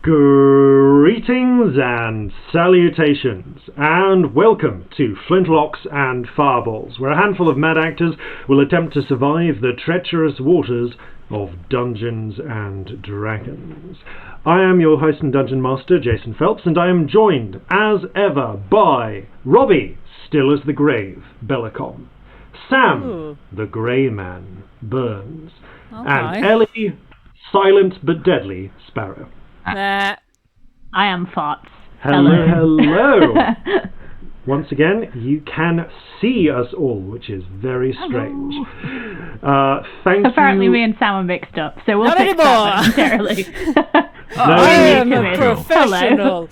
Greetings and salutations, and welcome to Flintlocks and Fireballs, where a handful of mad actors will attempt to survive the treacherous waters of Dungeons and Dragons. I am your host and Dungeon Master, Jason Phelps, and I am joined, as ever, by Robbie, still as the grave, Bellekom, Sam, the grey man, Burns, and Ellie, silent but deadly, Sparrow. I am Farts. Hello. Once again, you can see us all, which is very strange. Apparently me and Sam are mixed up, so we'll Not fix anymore. that momentarily. I am a professional.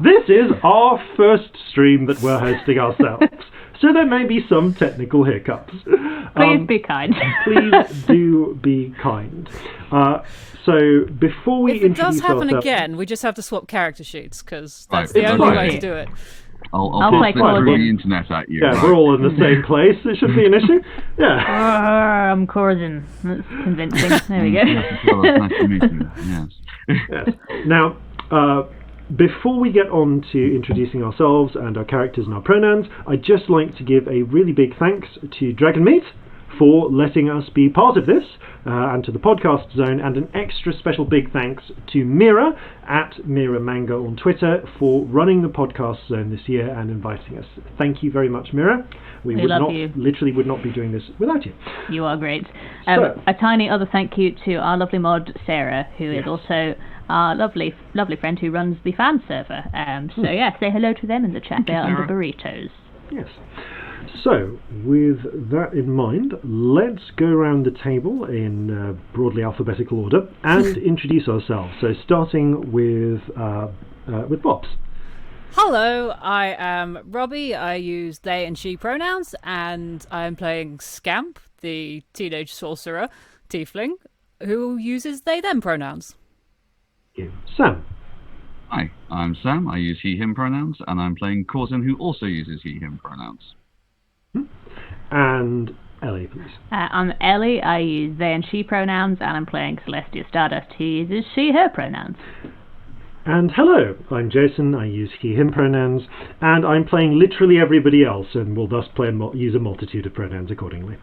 This is our first stream that we're hosting ourselves, so there may be some technical hiccups. Please be kind. Please do be kind. So before we If it introduce does happen ourselves, again, we just have to swap character sheets, because that's Right, the only fine. way to do it. I'll play post it through Corzin. the internet at you. yeah, we're all in the same place. It shouldn't be an issue. Yeah. I'm Corzin. That's convincing. There we go. Yes, well, nice to meet you. Yes. Yes. Now, before we get on to introducing ourselves and our characters and our pronouns, I'd just like to give a really big thanks to Dragonmeet for letting us be part of this, and to the podcast zone, and an extra special big thanks to Mira at Mira Manga on Twitter for running the podcast zone this year and inviting us. Thank you very much, Mira. We would love not you. literally would not be doing this without you. You are great. So- A tiny other thank you to our lovely mod, Sarah, who is Yes. also our lovely friend who runs the fan server. So yeah, say hello to them in the chat. They are under burritos. Yes. So, with that in mind, let's go around the table in broadly alphabetical order and introduce ourselves. So, starting with Bobs. Hello, I am Robbie. I use they and she pronouns, and I am playing Scamp, the teenage sorcerer tiefling, who uses they them pronouns. You. Sam. Hi, I'm Sam. I use he, him pronouns, and I'm playing Corzin, who also uses he, him pronouns. And Ellie, please. I'm Ellie. I use they and she pronouns, and I'm playing Celestia Stardust, who uses she, her pronouns. And hello, I'm Jason. I use he, him pronouns, and I'm playing literally everybody else, and will thus use a multitude of pronouns accordingly.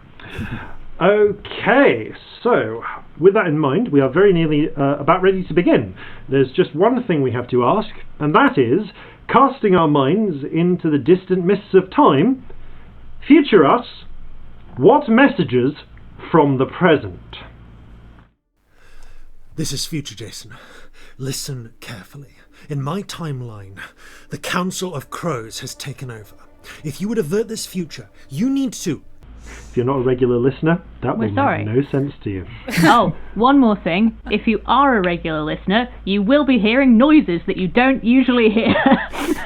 Okay, so with that in mind, we are very nearly about ready to begin. There's just one thing we have to ask, and that is, casting our minds into the distant mists of time, future us, what messages from the present? This is future Jason. Listen carefully. In my timeline, the Council of Crows has taken over. If you would avert this future, you need to... If you're not a regular listener, that will sorry. make no sense to you. Oh, one more thing. If you are a regular listener, you will be hearing noises that you don't usually hear.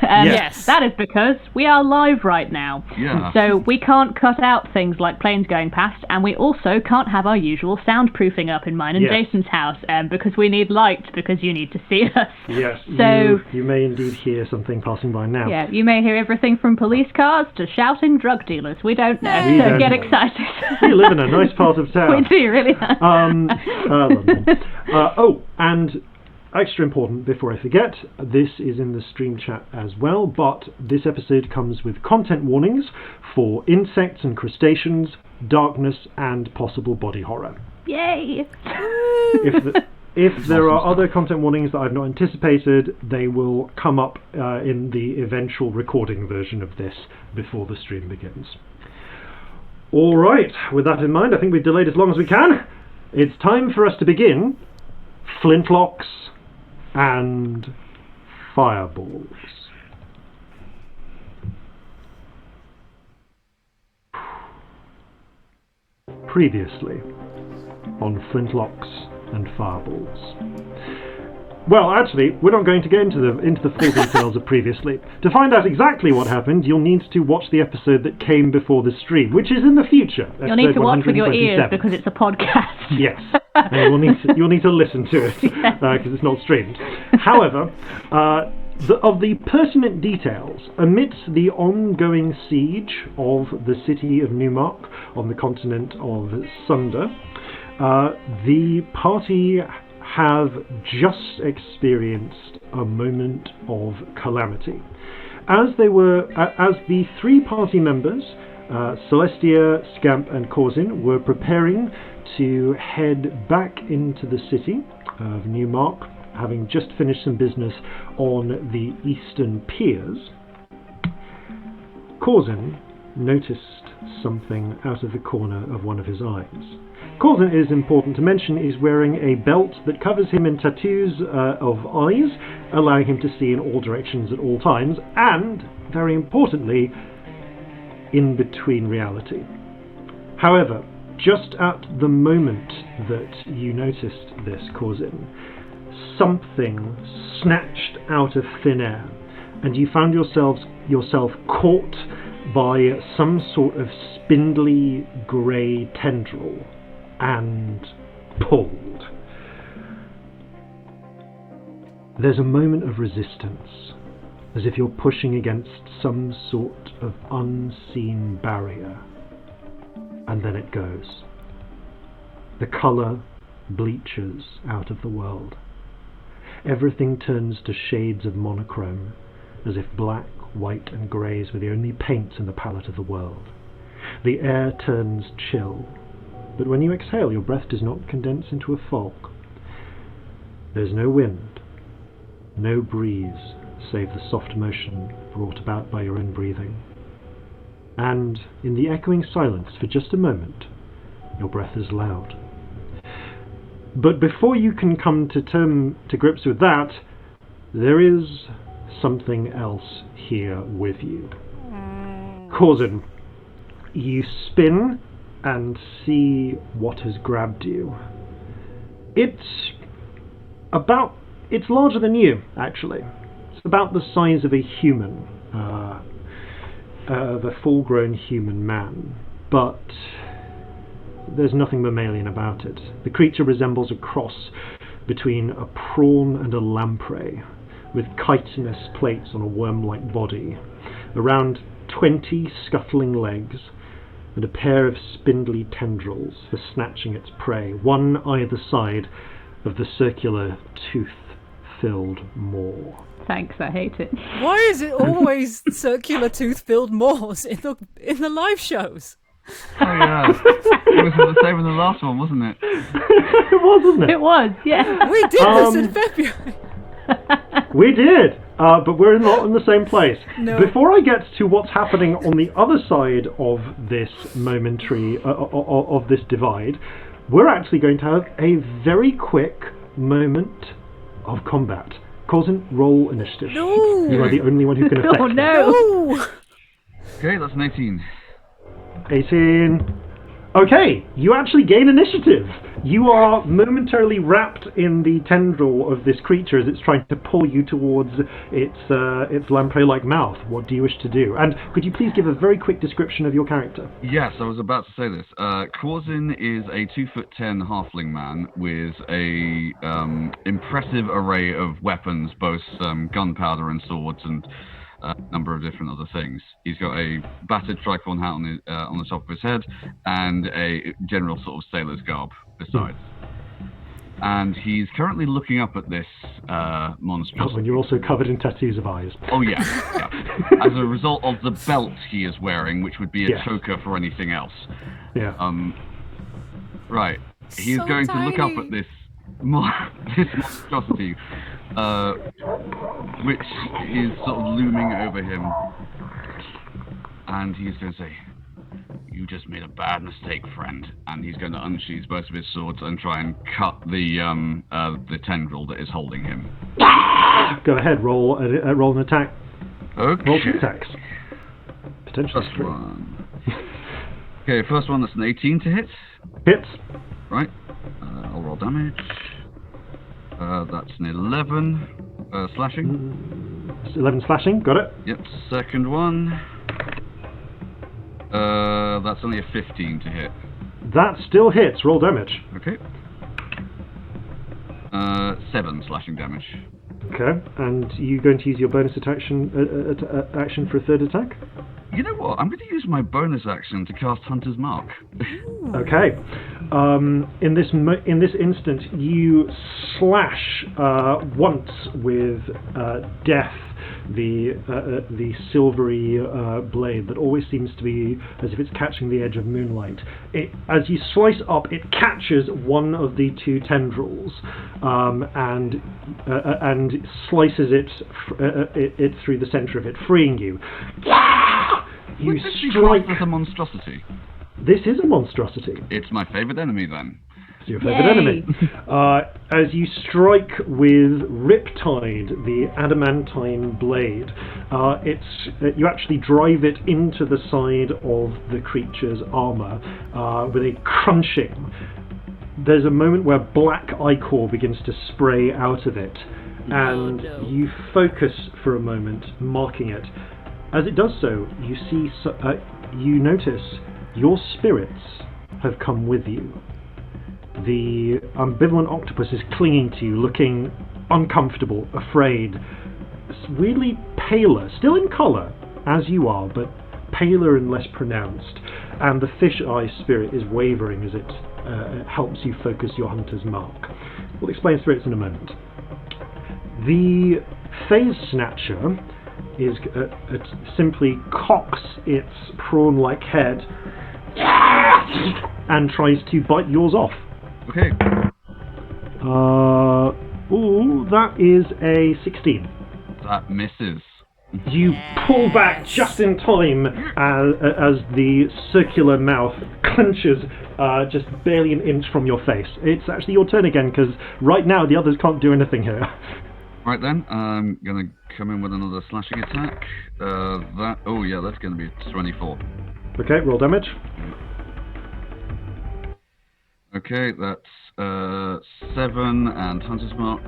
Yes. That is because we are live right now. Yeah. So we can't cut out things like planes going past, and we also can't have our usual soundproofing up in mine and Yes. Jason's house, because we need light, because you need to see us. Yes, So- you may indeed hear something passing by now. Yeah, you may hear everything from police cars to shouting drug dealers. We don't know, We so don't get know. excited. We live in a nice part of town. We do, really. London. And extra important, before I forget, this is in the stream chat as well, but this episode comes with content warnings for insects and crustaceans, darkness, and possible body horror. Yay! If there are other content warnings that I've not anticipated, they will come up in the eventual recording version of this before the stream begins. All right, with that in mind, I think we've delayed as long as we can. It's time for us to begin Flintlocks and Fireballs. Previously on Flintlocks and Fireballs. Well, actually, we're not going to get into the full details of previously. To find out exactly what happened, you'll need to watch the episode that came before the stream, which is in the future. You'll need to watch with your ears 127. because it's a podcast. Yes, and you'll need to listen to it because it's not streamed. However, of the pertinent details, amidst the ongoing siege of the city of Newmark on the continent of Sunder, the party have just experienced a moment of calamity. As the three party members, Celestia, Scamp, and Corzin, were preparing to head back into the city of Newmark, having just finished some business on the eastern piers, Corzin noticed something out of the corner of one of his eyes. Corzin, it is important to mention, is wearing a belt that covers him in tattoos of eyes, allowing him to see in all directions at all times, and, very importantly, in between reality. However, just at the moment that you noticed this, Corzin, something snatched out of thin air, and you found yourself caught by some sort of spindly grey tendril and pulled. There's a moment of resistance, as if you're pushing against some sort of unseen barrier, and then it goes. The colour bleaches out of the world. Everything turns to shades of monochrome, as if black, white and greys were the only paints in the palette of the world. The air turns chill, but when you exhale, your breath does not condense into a fog. There's no wind, no breeze, save the soft motion brought about by your own breathing. And in the echoing silence, for just a moment, your breath is loud. But before you can come to grips with that, there is something else here with you. Corzin, you spin and see what has grabbed you. It's larger than you, actually. It's about the size of a human, of a full-grown human man, but there's nothing mammalian about it. The creature resembles a cross between a prawn and a lamprey, with chitinous plates on a worm-like body, around 20 scuttling legs, and a pair of spindly tendrils for snatching its prey, one either side of the circular tooth-filled maw. Thanks, I hate it. Why is it always circular tooth-filled maws in the live shows? Oh yeah, it was the same in the last one, wasn't it? It was, wasn't it? It was, yeah. We did this in February. We did, but we're not in the same place. No. Before I get to what's happening on the other side of this momentary, of this divide, we're actually going to have a very quick moment of combat. Corzin, roll initiative. No. You are the only one who can affect Oh no! No. Okay, that's an 18. 18. Okay, you actually gain initiative. You are momentarily wrapped in the tendril of this creature as it's trying to pull you towards its lamprey-like mouth. What do you wish to do? And could you please give a very quick description of your character? Yes, I was about to say this. Corzin is a 2'10" halfling man with a impressive array of weapons, both gunpowder and swords, and a number of different other things. He's got a battered tricorn hat on the top of his head, and a general sort of sailor's garb besides. And he's currently looking up at this monstrosity. And you're also covered in tattoos of eyes. Oh yeah, yeah. As a result of the belt he is wearing, which would be a choker for anything else. Yeah. Right. He's So going to look up tiny. at this monstrosity, which is sort of looming over him, and he's going to say, "You just made a bad mistake, friend." And he's going to unsheath both of his swords and try and cut the tendril that is holding him. Go ahead, roll an attack. Okay. Roll 2 attacks. Potentially First 3. one. Okay, first one, that's an 18 to hit. Hits. Right. I'll roll damage. That's an 11 slashing. 11 slashing, got it. Yep, second one. That's only a 15 to hit. That still hits, roll damage. Okay. 7 slashing damage. Okay, and you going to use your bonus action for a third attack? You know what? I'm going to use my bonus action to cast Hunter's Mark. Okay. In this instant, you slash once with Death, the silvery blade that always seems to be as if it's catching the edge of moonlight. As you slice up, it catches one of the two tendrils and slices it through the center of it, freeing you. You strike with a monstrosity. This is a monstrosity. It's my favourite enemy then. It's your favourite enemy. As you strike with Riptide, the adamantine blade, you actually drive it into the side of the creature's armour with a crunching. There's a moment where black ichor begins to spray out of it, and you focus for a moment, marking it. As it does so, you notice your spirits have come with you. The ambivalent octopus is clinging to you, looking uncomfortable, afraid, weirdly paler, still in colour, as you are, but paler and less pronounced. And the fish-eye spirit is wavering as it helps you focus your hunter's mark. We'll explain spirits in a moment. The phase snatcher is it simply cocks its prawn-like head and tries to bite yours off. Okay. That is a 16. That misses. You pull back just in time as the circular mouth clenches just barely an inch from your face. It's actually your turn again, because right now the others can't do anything here. Right then, I'm going to come in with another slashing attack. That's going to be 24. Okay, roll damage. Okay, that's 7 and Hunter's Mark.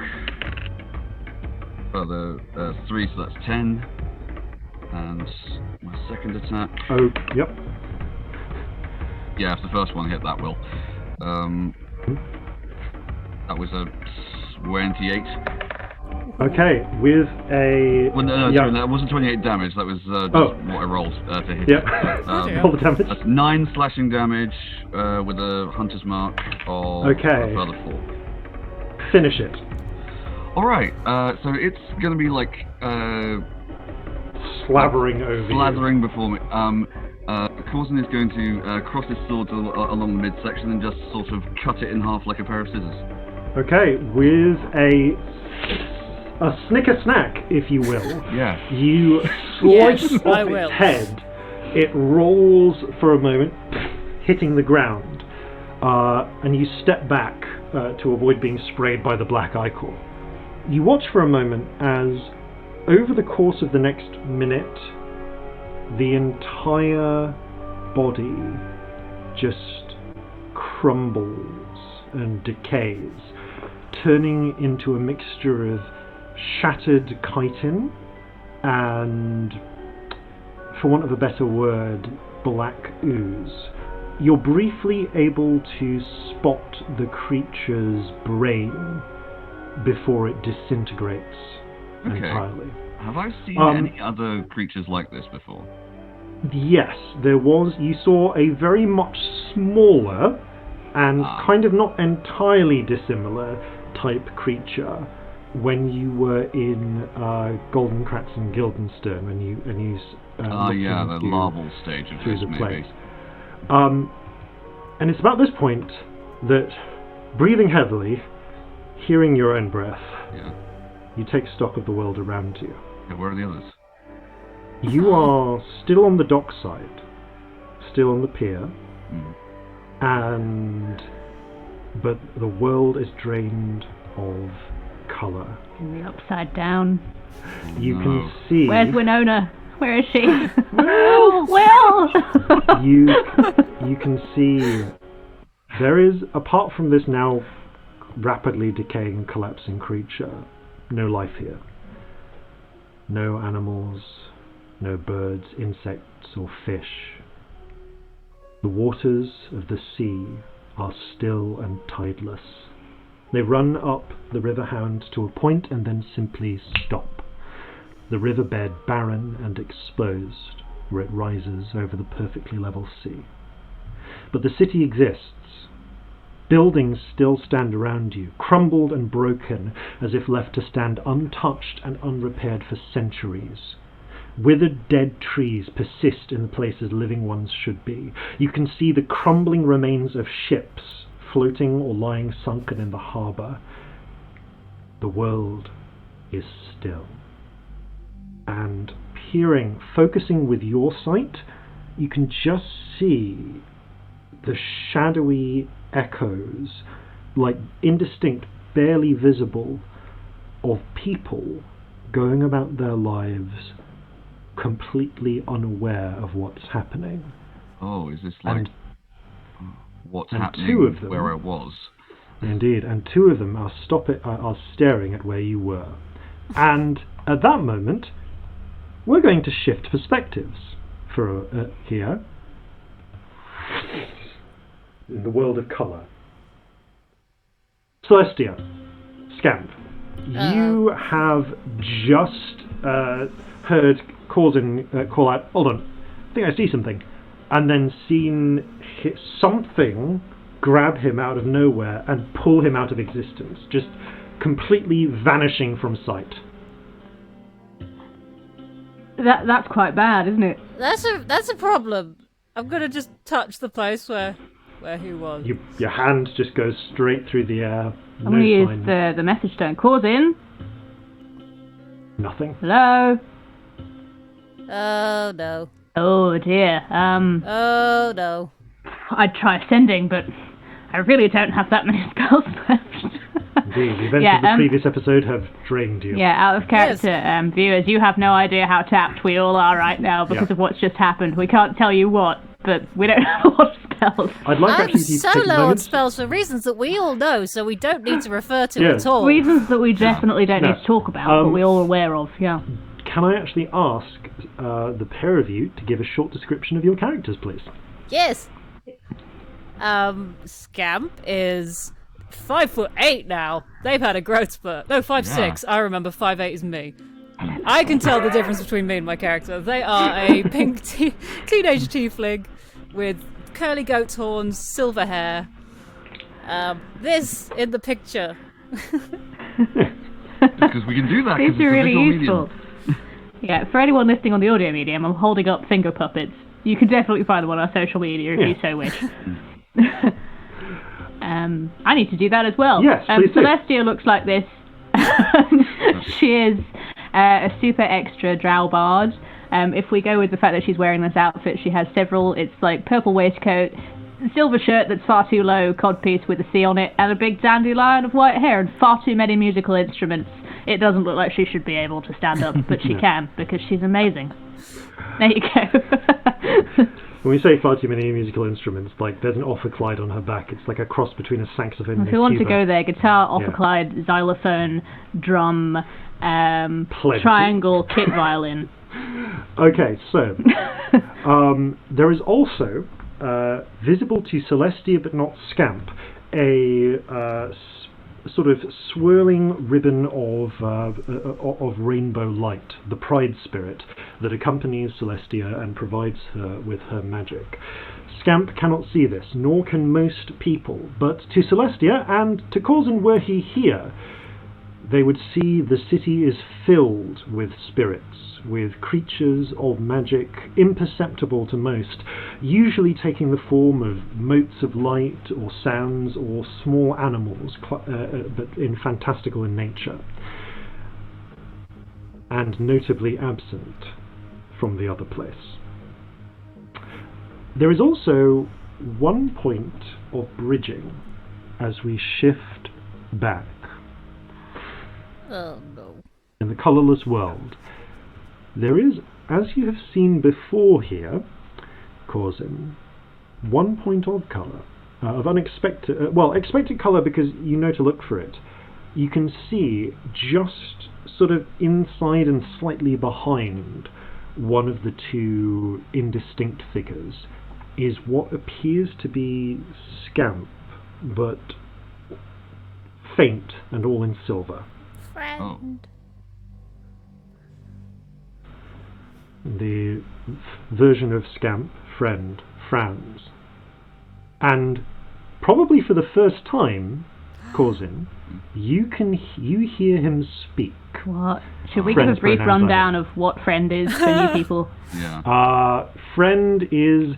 Further 3, so that's 10. And my second attack. Oh, yep. Yeah, if the first one hit, that will. That was a 28. Okay, with a... Well, no, sorry, that wasn't 28 damage, that was just what I rolled to hit it. Roll the damage. That's 9 slashing damage with a Hunter's Mark of a further 4. Finish it. Alright, so it's going to be like... Slavering over Slathering before me. Corzin is going to cross his sword along the midsection and just sort of cut it in half like a pair of scissors. Okay, with a snicker snack, if you will. Yeah. You slice off its head. It rolls for a moment, hitting the ground, and you step back to avoid being sprayed by the black ichor. You watch for a moment as, over the course of the next minute, the entire body just crumbles and decays, turning into a mixture of shattered chitin and, for want of a better word, black ooze. You're briefly able to spot the creature's brain before it disintegrates entirely. Have I seen any other creatures like this before? Yes, there was. You saw a very much smaller and kind of not entirely dissimilar type creature when you were in Golden Kratz and Guildenstern, when you the larval stage of this, maybe. And it's about this point that, breathing heavily, hearing your own breath, you take stock of the world around you. Yeah, where are the others? You are still on the dockside, still on the pier, but the world is drained of colour. In the upside down. You can see... Where's Winona? Where is she? Will! You can see there is, apart from this now rapidly decaying, collapsing creature, no life here. No animals, no birds, insects or fish. The waters of the sea are still and tideless. They run up the River Hound to a point and then simply stop. The riverbed barren and exposed, where it rises over the perfectly level sea. But the city exists. Buildings still stand around you, crumbled and broken, as if left to stand untouched and unrepaired for centuries. Withered dead trees persist in the places living ones should be. You can see the crumbling remains of ships floating or lying sunken in the harbour. The world is still. And focusing with your sight, you can just see the shadowy echoes, like indistinct, barely visible, of people going about their lives completely unaware of what's happening. Oh, is this like what's happening two of them, where I was? Indeed, and two of them are staring at where you were. And at that moment, we're going to shift perspectives for here in the world of colour. Celestia, Scamp, you have just heard Corzin call out, "Hold on, I think I see something," and then seen something grab him out of nowhere and pull him out of existence, just completely vanishing from sight. That's quite bad, isn't it? That's a problem. I'm gonna just touch the place where he was. Your hand just goes straight through the air. I'm going to use the message stone. Corzin. Nothing. Hello. Oh no. Oh dear. Oh no. I'd try sending, but I really don't have that many spells left. Indeed, the events of the previous episode have drained you. Yeah, out of character, viewers, you have no idea how tapped we all are right now because of what's just happened. We can't tell you what, but we don't have a lot of spells. I'd like I'm actually to so take a low on moment. spells for reasons that we all know, so we don't need to refer to at all. Reasons that we definitely don't need to talk about, but we're all aware of, yeah. Can I actually ask the pair of you to give a short description of your characters, please? Yes. Scamp is 5'8" now. They've had a growth spurt. No, 5'6". I remember 5'8" is me. I can tell the difference between me and my character. They are a pink teenage tiefling with curly goat's horns, silver hair. This in the picture. Because we can do that. These are really useful. Medium. Yeah, for anyone listening on the audio medium, I'm holding up finger puppets. You can definitely find them on our social media if you so wish. I need to do that as well. Yes, please do. Celestia looks like this. She is a super extra drow bard. If we go with the fact that she's wearing this outfit, she has several. It's like purple waistcoat, silver shirt that's far too low, codpiece with a C on it, and a big dandelion of white hair, and far too many musical instruments. It doesn't look like she should be able to stand up, but she can, because she's amazing. There you go. When we say far too many musical instruments, like there's an ophicleide on her back. It's like a cross between a saxophone and a tuba. If you want to go there, guitar, ophicleide, xylophone, drum, triangle, kit violin. Okay, so there is also visible to Celestia but not Scamp a sort of swirling ribbon of rainbow light, the pride spirit that accompanies Celestia and provides her with her magic. Scamp cannot see this, nor can most people, but to Celestia and to Corzin were he here, they would see the city is filled with spirits, with creatures of magic imperceptible to most, usually taking the form of motes of light or sounds or small animals, but fantastical in nature, and notably absent from the other place. There is also one point of bridging as we shift back. Oh no. In the colourless world, there is, as you have seen before here, Corzin, one point of colour, of unexpected, expected colour because you know to look for it. You can see just sort of inside and slightly behind one of the two indistinct figures is what appears to be Scamp, but faint and all in silver. Friend. the version of Scamp, friend, frowns. And probably for the first time, Corzin, you hear him speak. What? Should we give a brief rundown of what friend is for new people? Yeah. Friend is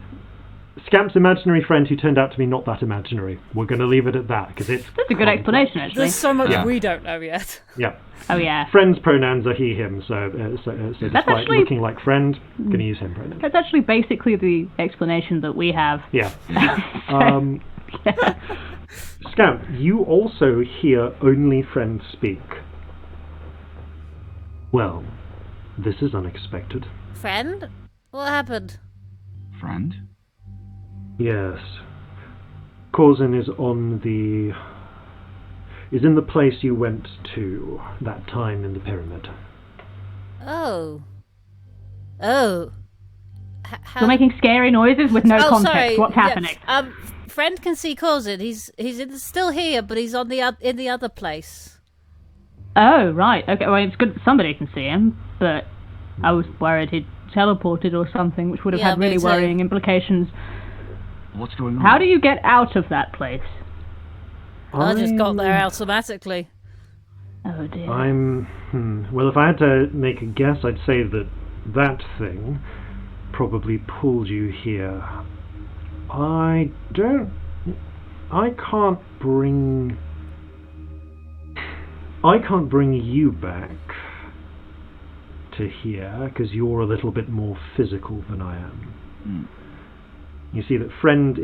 Scamp's imaginary friend who turned out to be not that imaginary. We're going to leave it at that because it's... That's a good explanation, actually. There's so much we don't know yet. Yeah. Oh, yeah. Friend's pronouns are he, him, so despite actually... looking like friend, going to use him pronouns. That's actually basically the explanation that we have. Yeah. Scamp, you also hear only friend speak. Well, this is unexpected. Friend? What happened? Friend? Yes. Corzin is in the place you went to that time in the pyramid. Oh. Oh. You're making scary noises with no context. Sorry. What's happening? Friend can see Corzin. He's still here, but he's in the other place. Oh, right. Okay, well, it's good that somebody can see him, but I was worried he'd teleported or something, which would have had really worrying implications. What's going on? How do you get out of that place? I just got there automatically. Oh, dear. Well, if I had to make a guess, I'd say that thing probably pulled you here. I can't bring you back to here because you're a little bit more physical than I am. You see that Friend,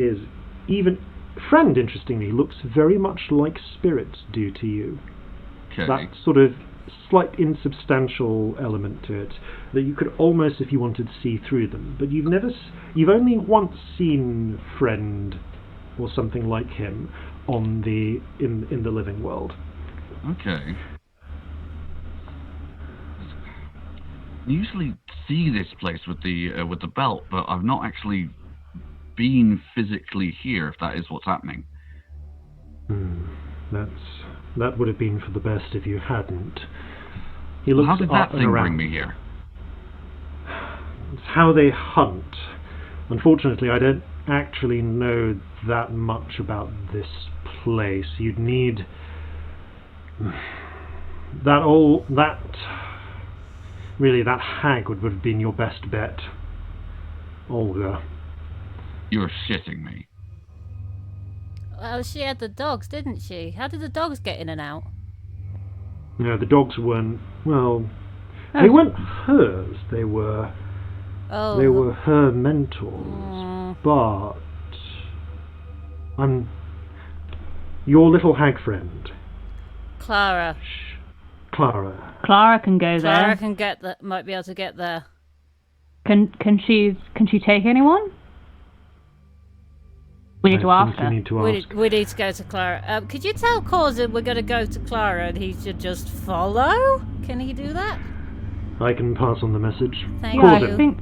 interestingly, looks very much like spirits do to you. Okay. That sort of slight insubstantial element to it that you could almost, if you wanted, see through them. But you've only once seen Friend or something like him in the living world. Okay. I usually see this place with the belt, but I've not actually been physically here, if that is what's happening. That would have been for the best if you hadn't. He looks How did that up and thing around. bring me here? It's how they hunt. Unfortunately, I don't actually know that much about this place. You'd need that hag would have been your best bet. Olga. You're shitting me. Well, she had the dogs, didn't she? How did the dogs get in and out? No, the dogs weren't. Well, they weren't hers. They were her mentors. But I'm your little hag friend, Clara. Clara. Clara can go there. Clara can get that. Might be able to get there. Can she take anyone? We need to ask her. We need to go to Clara. Could you tell Corzin we're going to go to Clara and he should just follow? Can he do that? I can pass on the message. Thank Corzin, you.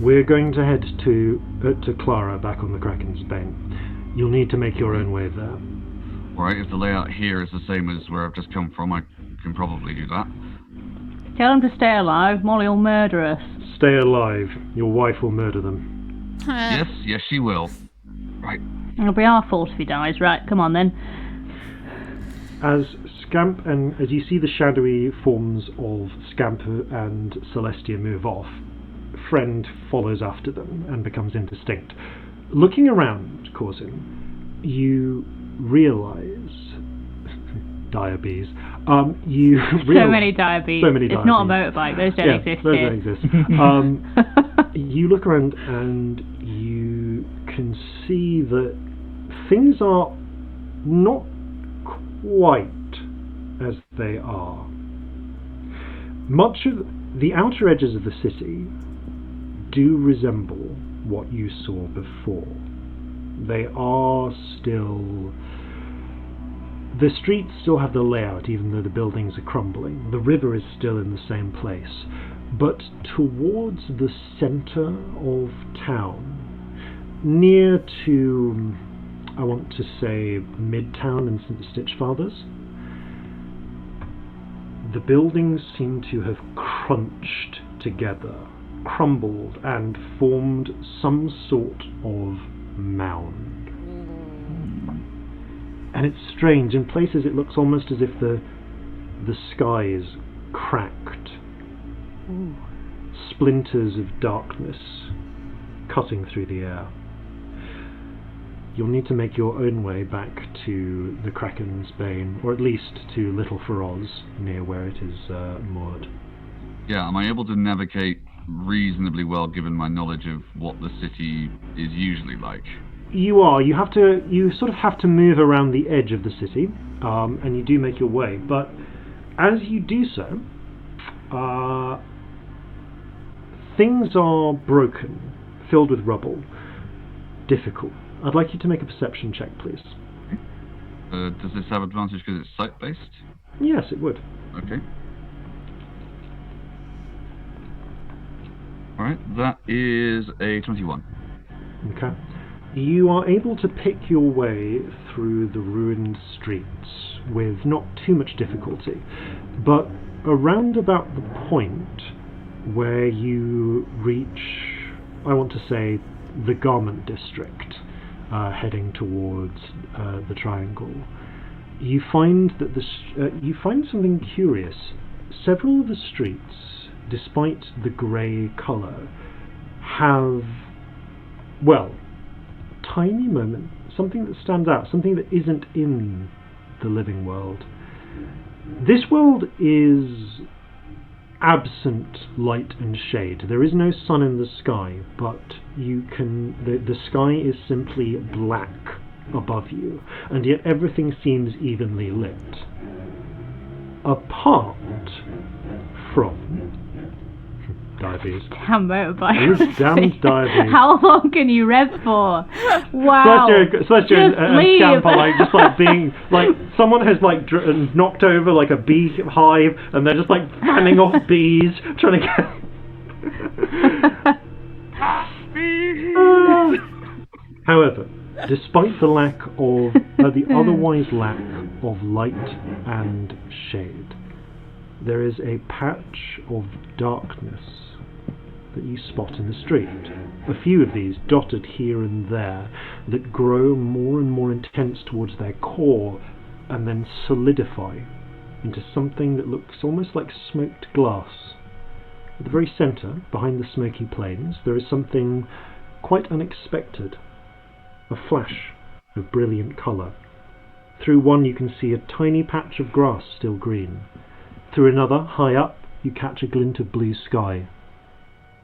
we're going to head to Clara back on the Kraken's Bane. You'll need to make your own way there. Right, if the layout here is the same as where I've just come from, I can probably do that. Tell them to stay alive. Molly will murder us. Stay alive. Your wife will murder them. Yes, she will. Right. It'll be our fault if he dies. Right, come on then. As Scamp and as you see the shadowy forms of Scamp and Celestia move off, Friend follows after them and becomes indistinct. Looking around, Corzin, you realise diabees. You so many diabees. It's not a motorbike. Those don't exist those here. don't exist. You look around and you can see that things are not quite as they are. Much of the outer edges of the city do resemble what you saw before. They are still... The streets still have the layout, even though the buildings are crumbling. The river is still in the same place. But towards the centre of town, near to, I want to say, Midtown and St. Stitchfathers, the buildings seem to have crunched together crumbled and formed some sort of mound. And it's strange. In places it looks almost as if the sky is cracked. Splinters of darkness cutting through the air. You'll need to make your own way back to the Kraken's Bane, or at least to Little Feroz, near where it is moored. Yeah, am I able to navigate reasonably well given my knowledge of what the city is usually like? You are. You sort of have to move around the edge of the city, and you do make your way. But as you do so, things are broken, filled with rubble, difficult. I'd like you to make a perception check, please. Does this have advantage because it's site-based? Yes, it would. Okay. Alright, that is a 21. Okay. You are able to pick your way through the ruined streets with not too much difficulty, but around about the point where you reach, I want to say, the Garment District, heading towards the Triangle, you find that you find something curious. Several of the streets, despite the grey colour, have, well, tiny moment, something that stands out, something that isn't in the living world. This world is absent light and shade. There is no sun in the sky, but the sky is simply black above you, and yet everything seems evenly lit. Apart from diabetes. Damn motorbike. These damned diabetes. How long can you rev for? Wow. Celestia and Scamp are just being someone has knocked over a bee hive, and they're just fanning off bees, trying to get. However, despite the lack of the otherwise lack of light and shade, there is a patch of darkness that you spot in the street. A few of these dotted here and there that grow more and more intense towards their core and then solidify into something that looks almost like smoked glass. At the very centre, behind the smoky plains, there is something quite unexpected. A flash of brilliant colour. Through one you can see a tiny patch of grass still green. Through another, high up, you catch a glint of blue sky.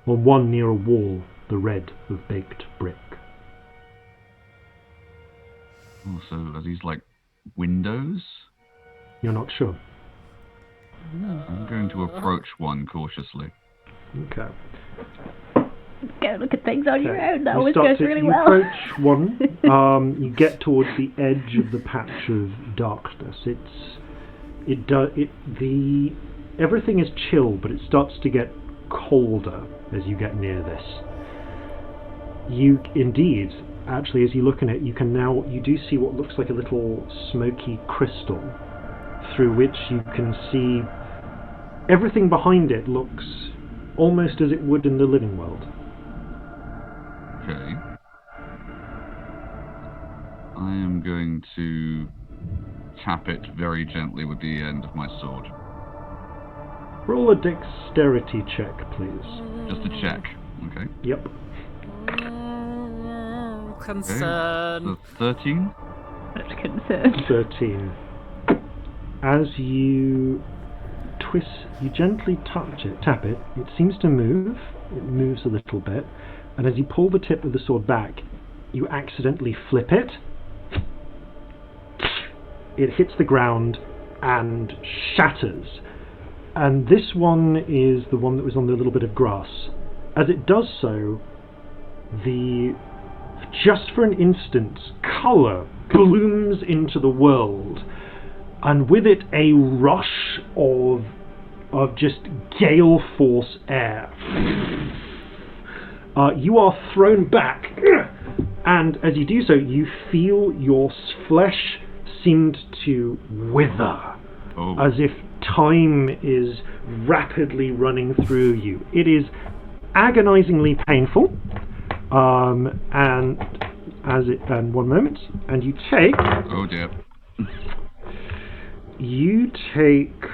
On one near a wall, the red of baked brick. Oh, so are these windows? You're not sure? I'm going to approach one cautiously. Okay. Go look at things on your own. That You always start goes to- really you well. approach one. You get towards the edge of the patch of darkness. Everything is chill, but it starts to get colder as you get near this. You indeed, actually, as you look in it, you do see what looks like a little smoky crystal, through which you can see everything behind it looks almost as it would in the living world. Okay. I am going to tap it very gently with the end of my sword. Roll a dexterity check, please. Just a check. Okay. Yep. Concern. So 13? That's concerned. 13. As you gently tap it, it seems to move. It moves a little bit. And as you pull the tip of the sword back, you accidentally flip it. It hits the ground and shatters. And this one is the one that was on the little bit of grass. As it does so, just for an instant, colour blooms into the world, and with it a rush of just gale force air. You are thrown back, and as you do so, you feel your flesh seemed to wither, as if time is rapidly running through you. It is agonizingly painful. And one moment, and you take. Oh dear. You take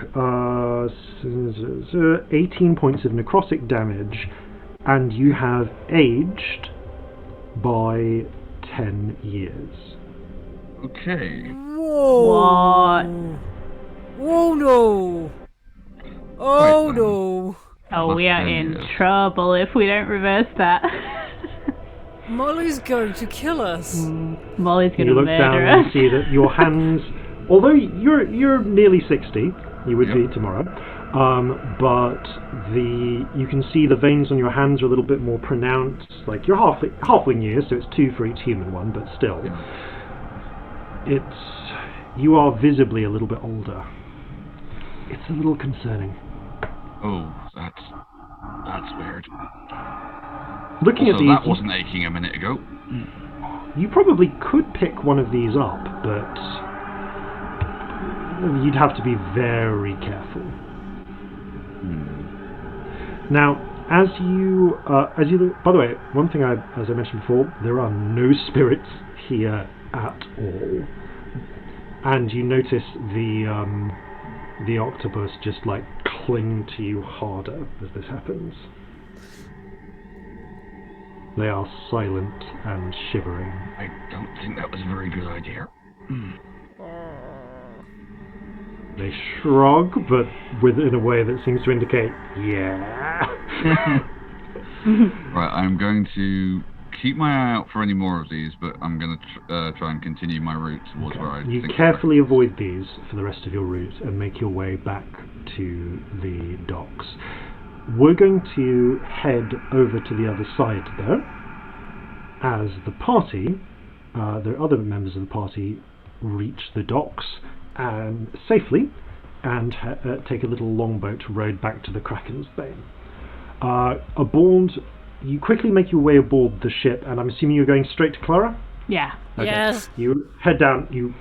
18 points of necrotic damage, and you have aged by 10 years. Okay. Whoa. What? Oh no! Oh Right, no! Oh, we are 10 in years. trouble if we don't reverse that. Molly's going to kill us. Molly's You gonna look down murder and us. see that your hands, although you're nearly 60, you would be tomorrow, but you can see the veins on your hands are a little bit more pronounced. Like you're halfling years, so it's 2 for each human one, but still, you are visibly a little bit older. It's a little concerning. Oh, that's weird. Looking Also, at these, that wasn't aching a minute ago. you probably could pick one of these up, but you'd have to be very careful. Now, as you by the way, one thing as I mentioned before, there are no spirits here at all, and you notice the octopus just like cling to you harder as this happens. They are silent and shivering. I don't think that was a very good idea. They shrug, but in a way that seems to indicate, yeah. Right, I'm going to keep my eye out for any more of these, but I'm going to try and continue my route towards where I You think. carefully avoid these for the rest of your route and make your way back to the docks. We're going to head over to the other side, though, as the party, the other members of the party, reach the docks and safely and take a little longboat rowed back to the Kraken's Bane. Aboard, you quickly make your way aboard the ship, and I'm assuming you're going straight to Clara? Yeah. Okay. Yes. You head down, you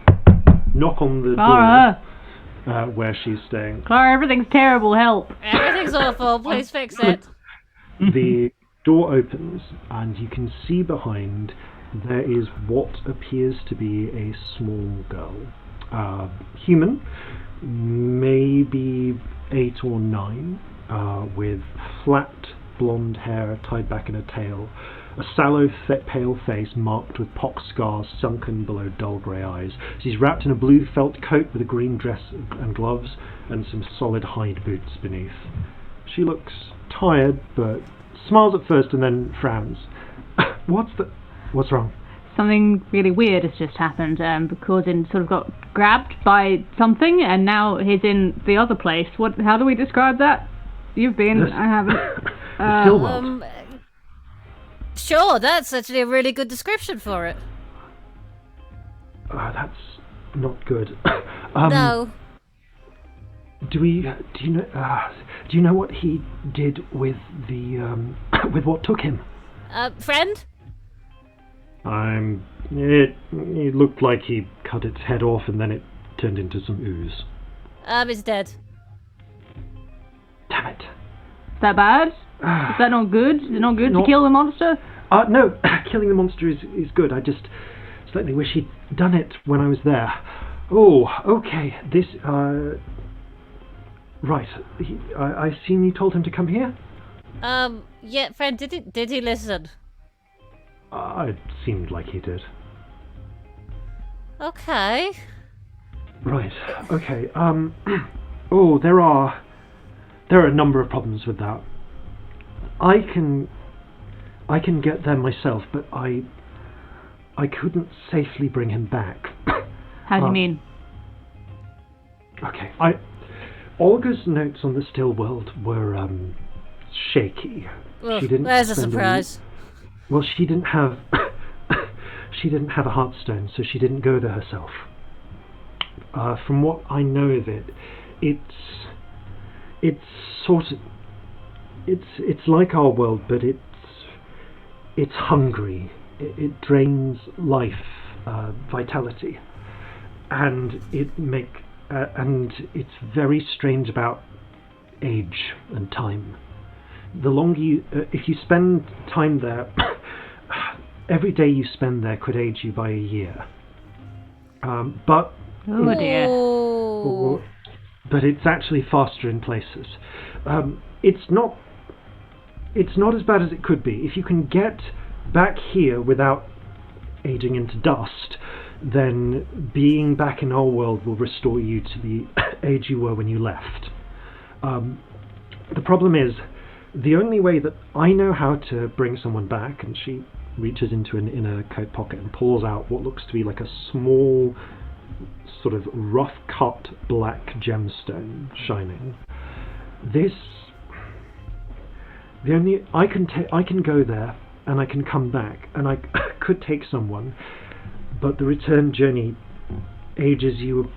knock on the Clara! door where she's staying. Clara, everything's terrible, help! Everything's awful. Please fix it. The door opens, and you can see behind there is what appears to be a small girl. Human, maybe 8 or 9, with flat blonde hair tied back in a tail, a sallow, pale face marked with pox scars sunken below dull grey eyes. She's wrapped in a blue felt coat with a green dress and gloves, and some solid hide boots beneath. She looks tired, but smiles at first and then frowns. What's wrong? Something really weird has just happened. Corzin sort of got grabbed by something, and now he's in the other place. How do we describe that? You've been, I haven't. Stillwell. Sure, that's actually a really good description for it. That's not good. No. Do you know what he did with the with what took him? Friend? It looked like he cut its head off and then it turned into some ooze. It's dead. Damn it. Is that bad? Is that not good? Is it not good to Not- kill the monster? No, killing the monster is good. I just slightly wish he'd done it when I was there. Oh, okay. This, right. I've seen you told him to come here? Yeah, friend, did he listen? It seemed like he did. Okay. Right. Okay. Oh, there are a number of problems with that. I can get there myself, but I couldn't safely bring him back. How do you mean? Okay. Olga's notes on the still world were shaky. Ugh, She didn't there's a spend surprise. Well, she didn't have a heartstone, so she didn't go there herself. From what I know of it, it's sort of it's like our world, but it's hungry. It drains life, vitality, and and it's very strange about age and time. the longer you, if you spend time there, every day you spend there could age you by a year. But Oh dear. Ooh. but it's actually faster in places. It's not as bad as it could be. If you can get back here without aging into dust, then being back in our world will restore you to the age you were when you left. The problem is, the only way that I know how to bring someone back, and she reaches into an inner coat pocket and pulls out what looks to be like a small, sort of rough-cut black gemstone shining. I can go there and I can come back and I could take someone, but the return journey ages you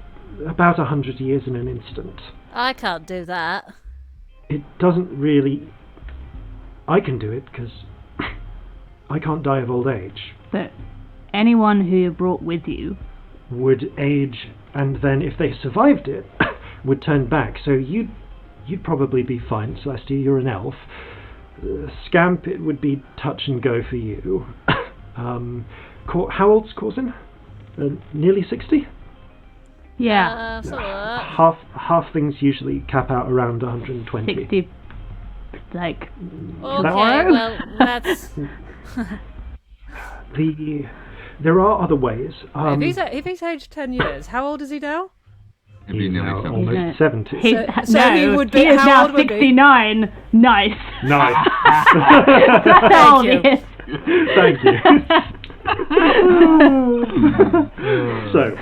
about 100 years in an instant. I can't do that. It doesn't really. I can do it because I can't die of old age. But anyone who you brought with you Would age, and then if they survived it, would turn back. So you'd probably be fine, Celestia. You're an elf. Scamp, it would be touch and go for you. How old's Corzin? Nearly 60? Yeah. Something like that. Half things usually cap out around 120. 60 like Okay, well, that's... There are other ways. if he's aged 10 years, how old is he now? It'd be He's nearly now 70. almost 70. So no, he would be- he is how now old would he? 69. Nice. Nice. That's how old he you. is. Thank you. So,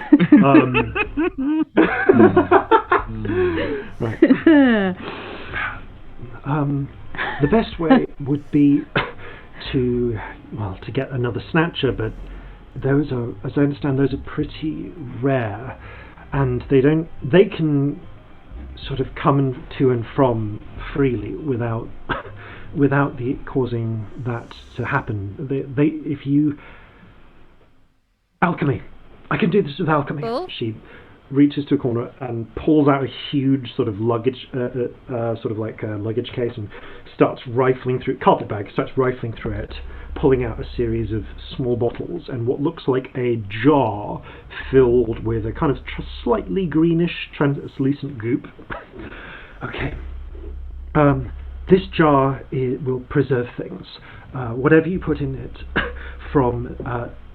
right. The best way would be to get another snatcher, but those are, as I understand, those are pretty rare, and they can sort of come to and from freely without causing that to happen. Alchemy. I can do this with alchemy. Oh. She reaches to a corner and pulls out a huge sort of luggage, luggage case, and starts rifling through it, pulling out a series of small bottles and what looks like a jar filled with a kind of slightly greenish, translucent goop. Okay. This jar will preserve things. Whatever you put in it from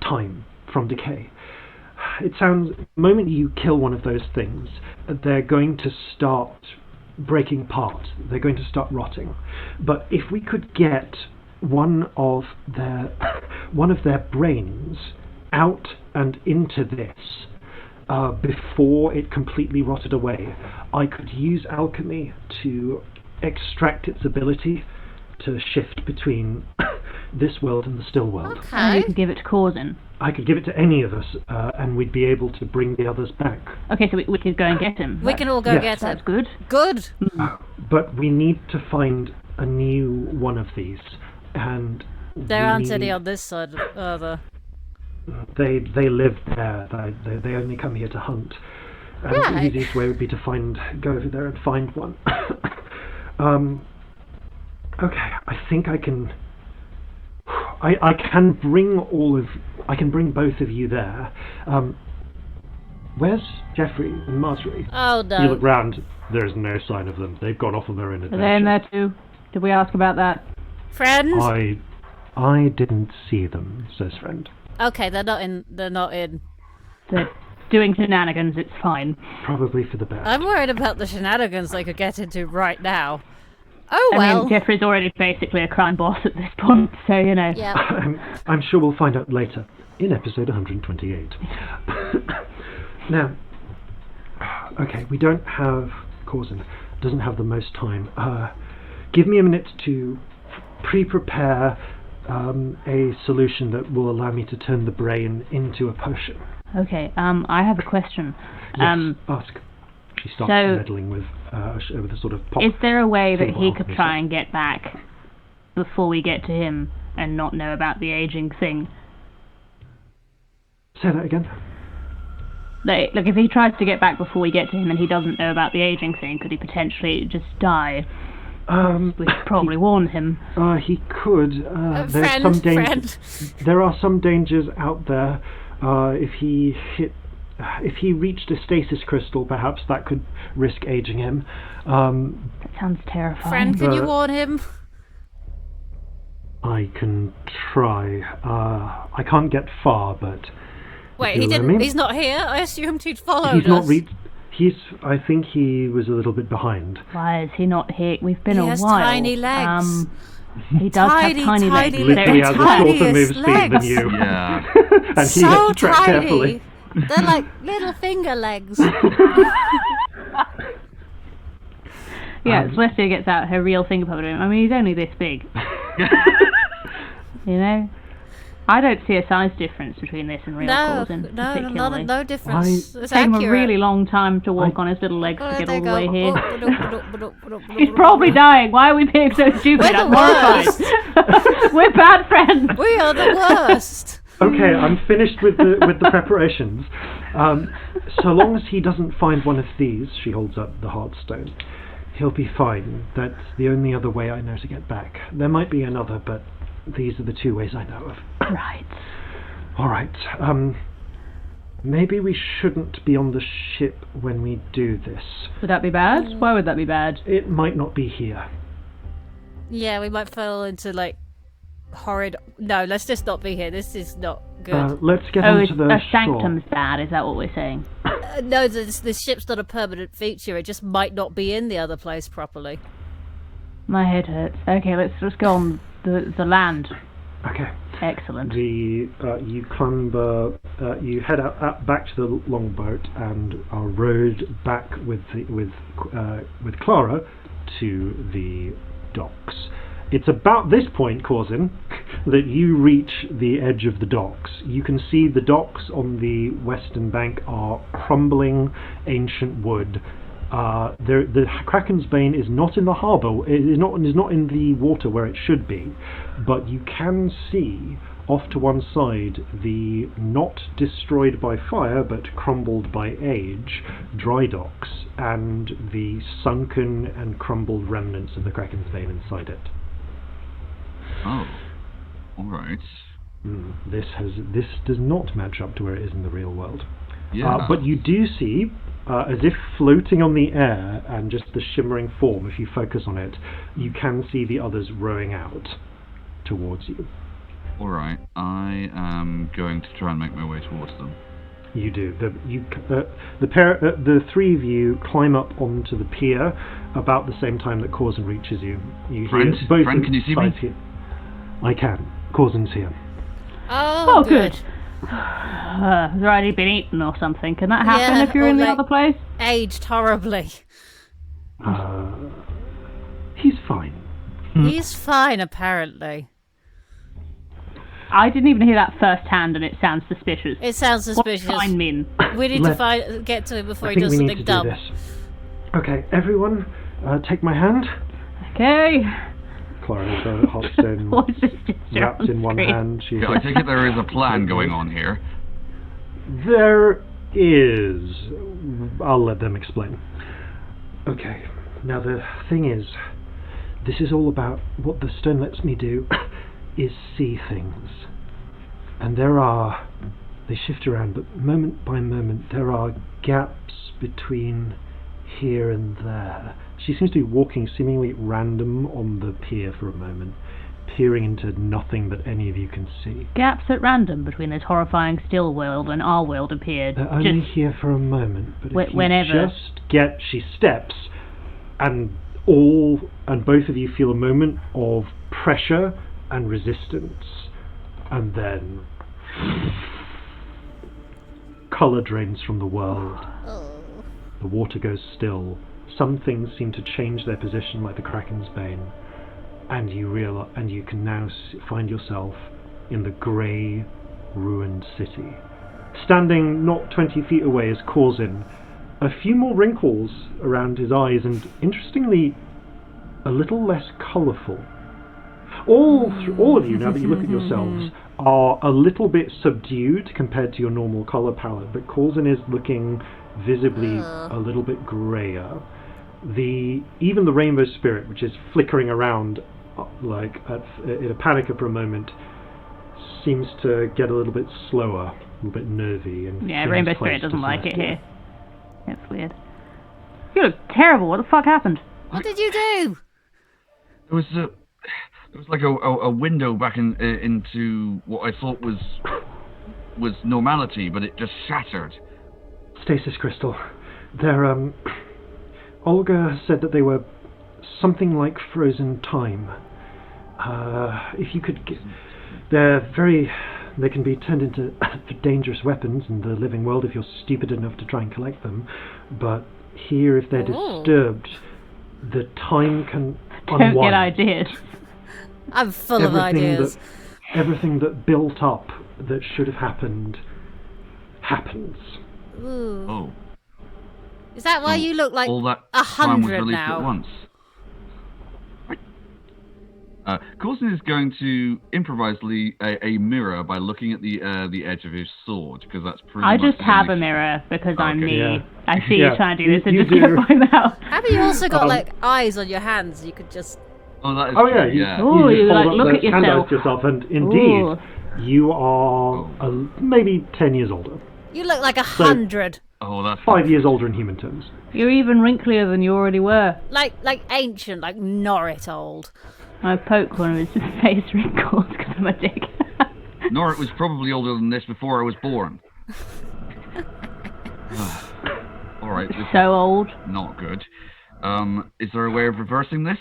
time, from decay. It sounds, the moment you kill one of those things, they're going to start breaking apart. They're going to start rotting. But if we could get one of their brains out and into this before it completely rotted away, I could use alchemy to extract its ability to shift between this world and the still world. And you Okay. can give it to Corzin. I could give it to any of us, and we'd be able to bring the others back. Okay, so we could go and get him. We can all go Yes. get That's him. good. Good. But we need to find a new one of these, and There aren't any on this side of the... They live there. They only come here to hunt. And Right. the easiest way would be to go over there and find one. Okay, I think I can. I can bring both of you there. Where's Jeffrey and Marjorie? Oh, You no. look round. There's no sign of them. They've gone off on their own Are they in adventure. there too? Did we ask about that? Friends? I didn't see them, says friend. Okay, they're not in. They're doing shenanigans, it's fine. Probably for the best. I'm worried about the shenanigans they could get into right now. Oh, I well. mean, Jeffrey's already basically a crime boss at this point, so, you know. Yeah. I'm sure we'll find out later in episode 128. Now, okay, we don't have Corzin doesn't have the most time. Give me a minute to pre-prepare a solution that will allow me to turn the brain into a potion. Okay, I have a question. Yes, ask. She starts so- meddling with a sort of pop. Is there a way that thing he on could his try head. and get back before we get to him and not know about the aging thing? Say that again. Like, if he tries to get back before we get to him and he doesn't know about the aging thing, could he potentially just die? We should probably warn him. He could. There are some dangers out there. If he reached a stasis crystal, perhaps that could risk aging him. That sounds terrifying. Friend, can you warn him? I can try. I can't get far, but... Wait, he didn't. He's not here? I assumed he'd followed us. Not I think he was a little bit behind. Why is he not here? We've been a while. He has tiny legs. He does have tiny legs. He literally has a shorter move speed than you. Yeah. And he has to tread carefully. They're like little finger legs. Yeah, Celestia gets out her real finger puppet. I mean, he's only this big. You know? I don't see a size difference between this and real Corzin, particularly. No difference. It took him a really long time to walk on his little legs to get all the way here. He's probably dying. Why are we being so stupid? I'm horrified. We're bad friends. We are the worst. Okay, I'm finished with the preparations. So long as he doesn't find one of these, she holds up the Heartstone, he'll be fine. That's the only other way I know to get back. There might be another, but these are the two ways I know of. Right. All right. Maybe we shouldn't be on the ship when we do this. Would that be bad? Why would that be bad? It might not be here. Yeah, we might fall into, like, horrid... No, let's just not be here. This is not good. Let's get onto the shore. Sanctum's bad, is that what we're saying? No, this ship's not a permanent feature. It just might not be in the other place properly. My head hurts. Okay, let's go on the land. Okay. Excellent. You clamber, you head out back to the longboat and are rowed back with Clara to the docks. It's about this point, Corzin, that you reach the edge of the docks. You can see the docks on the western bank are crumbling ancient wood. The Kraken's Bane is not in the harbour. It is not in the water where it should be, but you can see off to one side the not destroyed by fire but crumbled by age dry docks and the sunken and crumbled remnants of the Kraken's Bane inside it. Oh, all right. This does not match up to where it is in the real world. Yeah. But you do see, as if floating on the air and just the shimmering form, if you focus on it, you can see the others rowing out towards you. All right. I am going to try and make my way towards them. You do. The three of you climb up onto the pier about the same time that Corzin reaches you. You hear both Friend, can you see me? Here. I can. Corzin's here. Oh, good. Has already been eaten or something. Can that happen if you're in the other place? Aged horribly. He's fine. He's fine, apparently. I didn't even hear that firsthand, and it sounds suspicious. It sounds suspicious. What does fine mean? We need to get to him before he does something dumb. Okay, everyone, take my hand. Okay. Clara has a Heartstone wrapped in one hand. I take it there is a plan going on here. There is. I'll let them explain. Okay, now the thing is, this is all about what the stone lets me do is see things. And they shift around, but moment by moment there are gaps between here and there. She seems to be walking seemingly at random on the pier for a moment, peering into nothing that any of you can see. Gaps at random between this horrifying still world and our world appeared. They're only here for a moment, but if you just get... She steps, and both of you feel a moment of pressure and resistance, and then colour drains from the world. The water goes still. Some things seem to change their position, like the Kraken's Bane, and you can now find yourself in the grey, ruined city. Standing not 20 feet away is Corzin, a few more wrinkles around his eyes, and interestingly, a little less colourful. All of you, now that you look at yourselves, are a little bit subdued compared to your normal colour palette, but Corzin is looking visibly a little bit greyer. even the rainbow spirit, which is flickering around like in a panic for a moment, seems to get a little bit slower, a little bit nervy. And yeah, rainbow spirit doesn't like it here. That's weird. You look terrible. What the fuck happened? What did you do? There was like a window back into what I thought was normality, but it just shattered. Stasis crystal. They're Olga said that they were something like frozen time. If you could they can be turned into dangerous weapons in the living world if you're stupid enough to try and collect them. But here, if they're disturbed, the time can unwind. Don't get ideas. I'm full of ideas. Everything that built up that should have happened happens. Ooh. Oh. Is that why you look like all that plan was 100 released now? at once? Corzin is going to improvise a mirror by looking at the edge of his sword, because that's pretty I much just the have only- a mirror because I'm me. Yeah. I see you trying to do this and you just can't point out. Have you also got like eyes on your hands? You could just. Oh, that is Oh true, yeah, yeah. Ooh, just you, hold like, up look those at yourself. handouts yourself, and indeed, Ooh. you are maybe 10 years older. You look like 100. Oh, that's 5 years older in human terms. You're even wrinklier than you already were. Like ancient, like Norrit old. I poke one of his face wrinkles because I'm a dick. Norrit was probably older than this before I was born. All right, this So old. is not good. Is there a way of reversing this?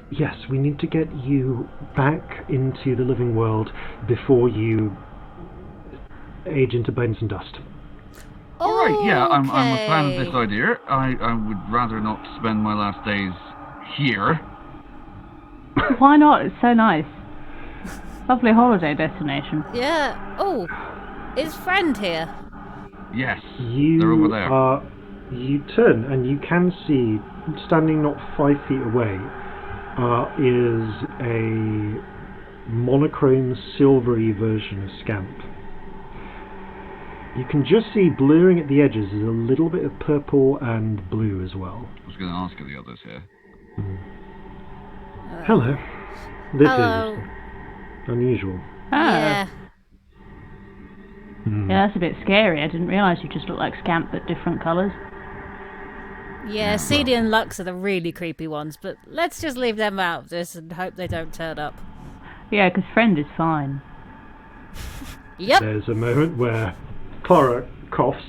Yes, we need to get you back into the living world before you age into bones and dust. All right, yeah, I'm a fan of Okay. this idea. I would rather not spend my last days here. Why not? It's so nice. Lovely holiday destination. Yeah. Oh, is friend here? Yes, You they're over there. You turn and you can see, standing not 5 feet away, is a monochrome silvery version of Scamp. You can just see blurring at the edges is a little bit of purple and blue as well. I was going to ask the others here. Hello. This Hello. is unusual. Oh. Yeah. Yeah, that's a bit scary. I didn't realise you just looked like Scamp but different colours. Yeah, CD and Lux are the really creepy ones, but let's just leave them out of this and hope they don't turn up. Yeah, because friend is fine. Yep. There's a moment where Clara coughs.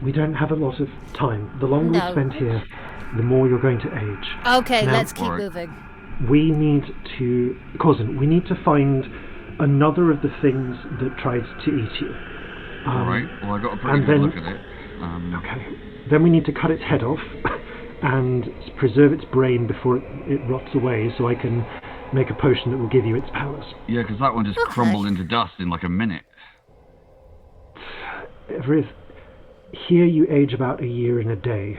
We don't have a lot of time. The longer No. we spend here, the more you're going to age. Okay, Now- let's keep Alright. moving. We need to... Corzin, we need to find another of the things that tried to eat you. All right, well, I got a pretty and good then- look at it. Okay. Then we need to cut its head off and preserve its brain before it rots away, so I can make a potion that will give you its powers. Yeah, because that one just Okay. crumbled into dust in like a minute. Here you age about a year and a day.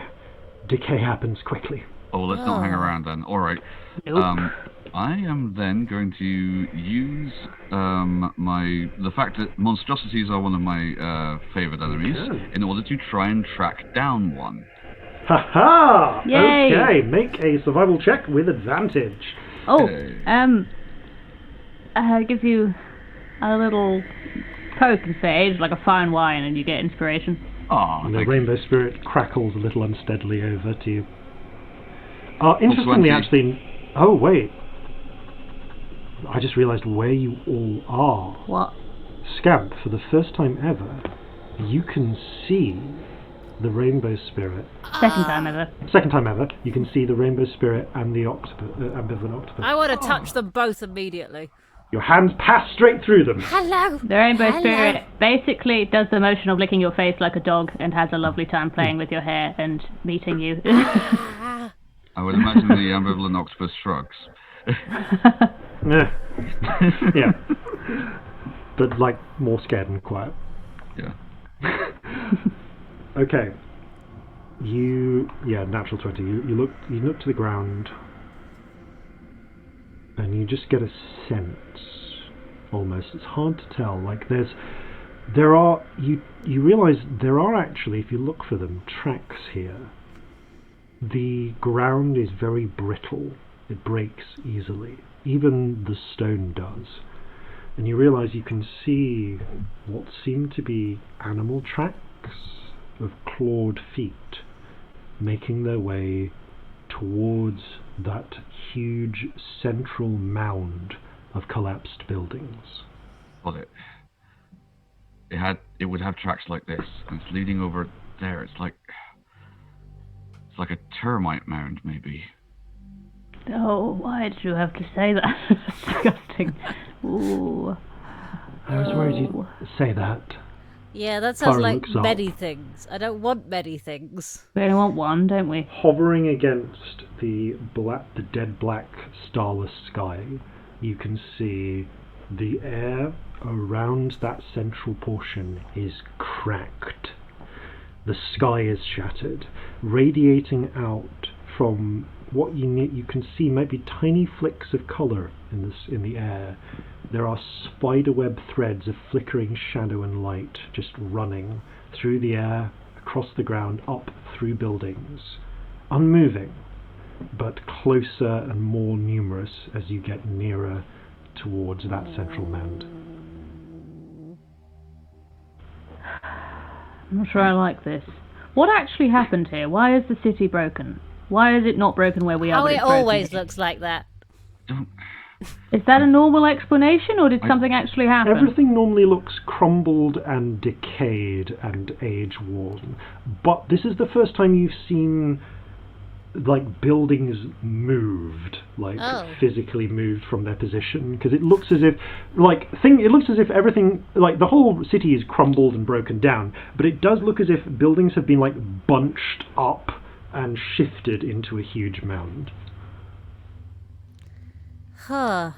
Decay happens quickly. Oh, let's not hang around then. All right. Nope. I am then going to use the fact that monstrosities are one of my favourite enemies Okay. in order to try and track down one. Ha-ha! Yay! Okay, make a survival check with advantage. Oh, Hey. gives you a little poke and say, age like a fine wine, and you get inspiration. Oh, And the thank rainbow spirit crackles a little unsteadily over to you. Interestingly, 20. actually... Oh, wait. I just realised where you all are. What? Scamp, for the first time ever, you can see the rainbow spirit. Second time ever. Second time ever, you can see the rainbow spirit and the ambivalent octopus. I want to touch them both immediately. Your hands pass straight through them. Hello. The rainbow Hello. spirit basically does the motion of licking your face like a dog and has a lovely time playing with your hair and meeting you. I would imagine the ambivalent octopus shrugs. Yeah. Yeah. But, like, more scared and quiet. Yeah. Okay. Natural 20. You look to the ground, and you just get a sense, almost. It's hard to tell. Like, you realise there are actually, if you look for them, tracks here. The ground is very brittle. It breaks easily. Even the stone does. And you realise you can see what seem to be animal tracks of clawed feet making their way towards that huge central mound of collapsed buildings. Well, it would have tracks like this, and it's leading over there. It's like a termite mound, maybe. Oh, why did you have to say that? That's disgusting. Ooh. I was worried you'd say that. Yeah, that sounds Clara like looks up. many things. I don't want many things. We only want one, don't we? Hovering against the dead black starless sky, you can see the air around that central portion is cracked. The sky is shattered, radiating out from what you can see might be tiny flicks of colour in the air. There are spiderweb threads of flickering shadow and light just running through the air, across the ground, up through buildings, unmoving, but closer and more numerous as you get nearer towards that central mound. I'm not sure I like this. What actually happened here? Why is the city broken? Why is it not broken where we are? Oh, but it it's broken always here? looks like that. Is that a normal explanation, or did something actually happen? Everything normally looks crumbled and decayed and age-worn, but this is the first time you've seen like buildings moved, physically moved from their position, because it looks as if everything, like the whole city is crumbled and broken down, but it does look as if buildings have been like bunched up and shifted into a huge mound. Huh.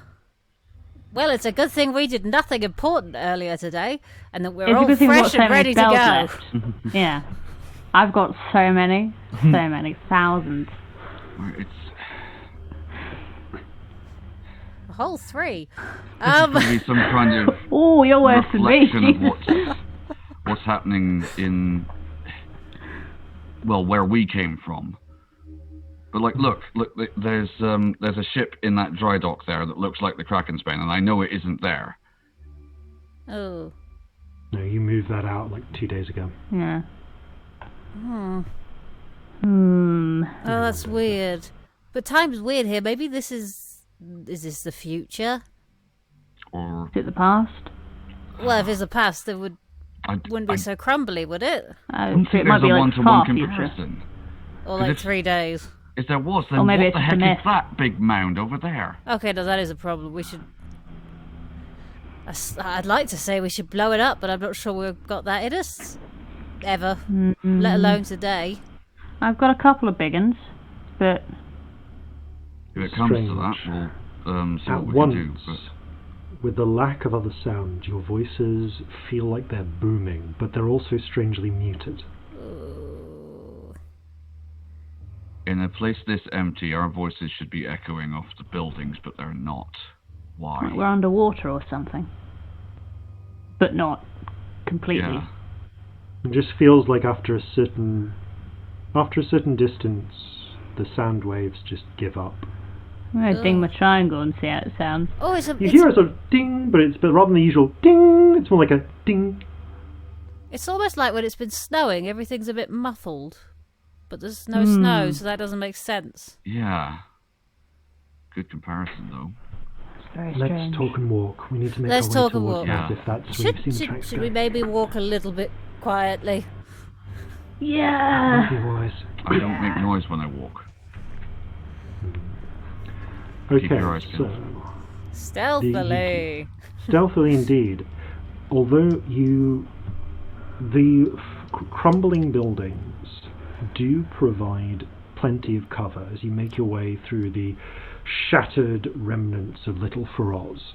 Well, it's a good thing we did nothing important earlier today, and that we're It's a all good thing we've got fresh so and many ready to spells go. left. Yeah. I've got so many, thousands. It's A whole 3. probably some kind of Oh, you're worse than me. reflection of what's happening in, well, where we came from. But like, look, there's a ship in that dry dock there that looks like the Kraken's Bane, and I know it isn't there. Oh. No, you moved that out like 2 days ago. Yeah. Oh, that's weird. But time's weird here. Maybe this is this the future? Or Is it the past? Well, if it's the past, it wouldn't be so crumbly, would it? I don't So think it might there's be a like one-to-one far future. comparison. Or 'Cause like if- 3 days. If there was, then Or maybe what the it's heck a myth. is that big mound over there? Okay, no, that is a problem. We should... I'd like to say we should blow it up, but I'm not sure we've got that in us. Ever. Let alone today. I've got a couple of big uns, but If it comes to that, Strange. we'll see At what we once, can do. But with the lack of other sound, your voices feel like they're booming, but they're also strangely muted. in a place this empty, our voices should be echoing off the buildings, but they're not. Why? we're underwater or something. But not completely. Yeah. It just feels like after a certain distance, the sound waves just give up. I'm going to ding my triangle and see how it sounds. Oh, it's a... You hear a sort of ding, but rather than the usual ding, it's more like a ding. It's almost like when it's been snowing, everything's a bit muffled. But there's no snow, so that doesn't make sense. Yeah. Good comparison, though. It's very strange. Let's talk and walk. We need to make Let's our way talk and towards walk. that if that's where you've seen the tracks Should go. we maybe walk a little bit quietly? Yeah. Might be wise. I don't make noise when I walk. Okay, your eyes so peeled. Stealthily. stealthily indeed. Although the crumbling buildings do provide plenty of cover as you make your way through the shattered remnants of Little Feroz.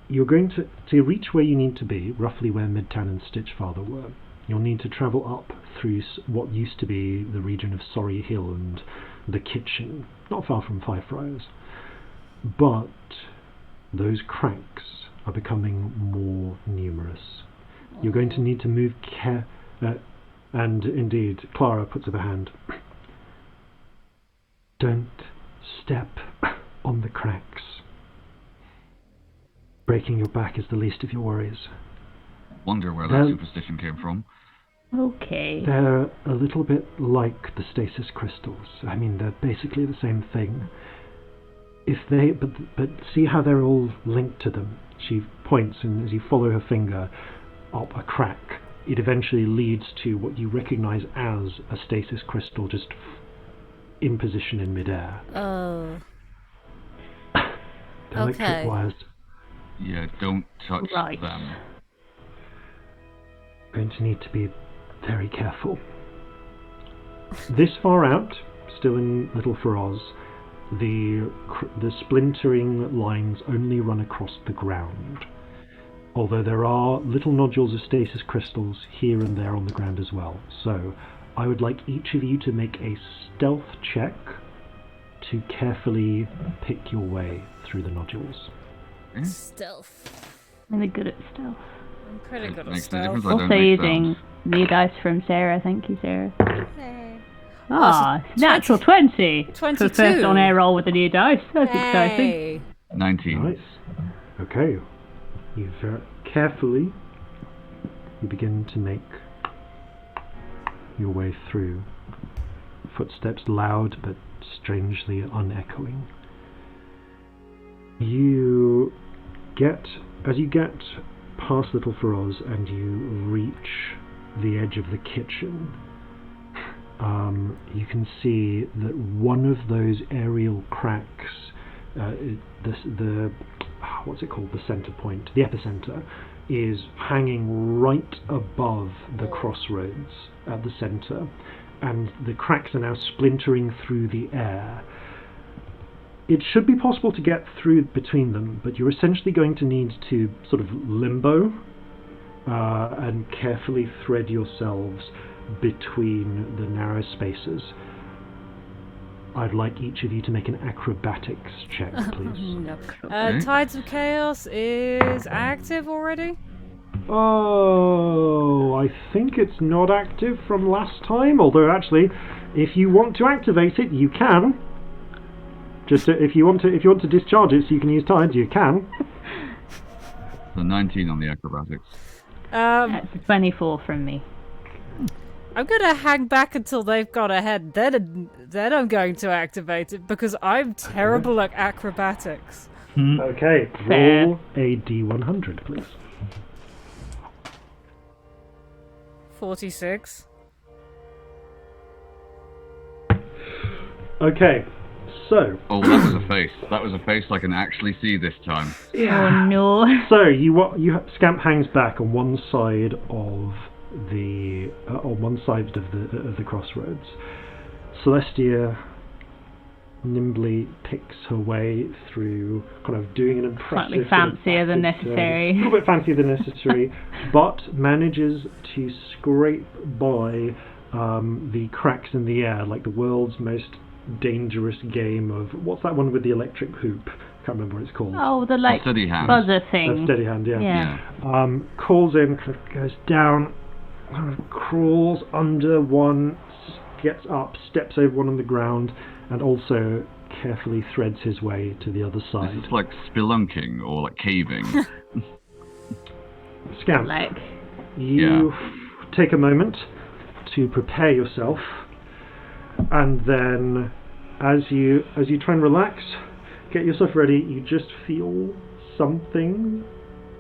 You're going to reach where you need to be, roughly where Midtown and Stitchfather were. You'll need to travel up through what used to be the region of Sorry Hill and the Kitchen, not far from Fireflies. But those cracks are becoming more numerous. You're going to need to move and indeed, Clara puts up a hand. Don't step on the cracks. Breaking your back is the least of your worries. Wonder where that superstition came from. Okay. They're a little bit like the stasis crystals. I mean, they're basically the same thing. But see how they're all linked to them. She points, and as you follow her finger up a crack, it eventually leads to what you recognize as a stasis crystal, just in position in midair. Oh. The electric wires. Yeah, don't touch them. Going to need to be very careful. This far out, still in Little Faraz, the splintering lines only run across the ground. Although there are little nodules of stasis crystals here and there on the ground as well. So I would like each of you to make a stealth check to carefully pick your way through the nodules. Stealth. I'm really good at stealth. I'm pretty good at Makes no stealth. difference, I don't Also make using sounds. new dice from Sarah. Thank you, Sarah. Hey. Ah, natural 20. For 22. first on air roll with the new dice. That's exciting. Hey. 19. Nice. Okay. You very carefully you begin to make your way through. Footsteps loud but strangely unechoing. As you get past Little Faraz and you reach the edge of the kitchen, you can see that one of those aerial cracks, what's it called, the center point, the epicenter, is hanging right above the crossroads at the center, and the cracks are now splintering through the air. It should be possible to get through between them, but you're essentially going to need to sort of limbo and carefully thread yourselves between the narrow spaces. I'd like each of you to make an acrobatics check, please. No. Okay. Tides of Chaos is active already? Oh, I think it's not active from last time, although actually, if you want to activate it, you can. If you want to discharge it so you can use tides, you can. So 19 on the acrobatics. That's 24 from me. I'm gonna hang back until they've got ahead. Then I'm going to activate it because I'm terrible at acrobatics. Okay, roll a D100, please. 46. Okay, so Oh, that was a face. That was a face I can actually see this time. Oh no. So Scamp hangs back on one side of the crossroads. Celestia nimbly picks her way through, kind of doing an impressive, Slightly fancier than necessary. a little bit fancier than necessary, but manages to scrape by the cracks in the air, like the world's most dangerous game of, what's that one with the electric hoop? Can't remember what it's called. Oh, the like Steady hand. buzzer thing. Steady hand, yeah. Yeah. Calls in, kind of goes down, kind of crawls under one, gets up, steps over one on the ground, and also carefully threads his way to the other side. This is like spelunking or like caving. Scamp, Like. you take a moment to prepare yourself, and then as you try and relax, get yourself ready, you just feel something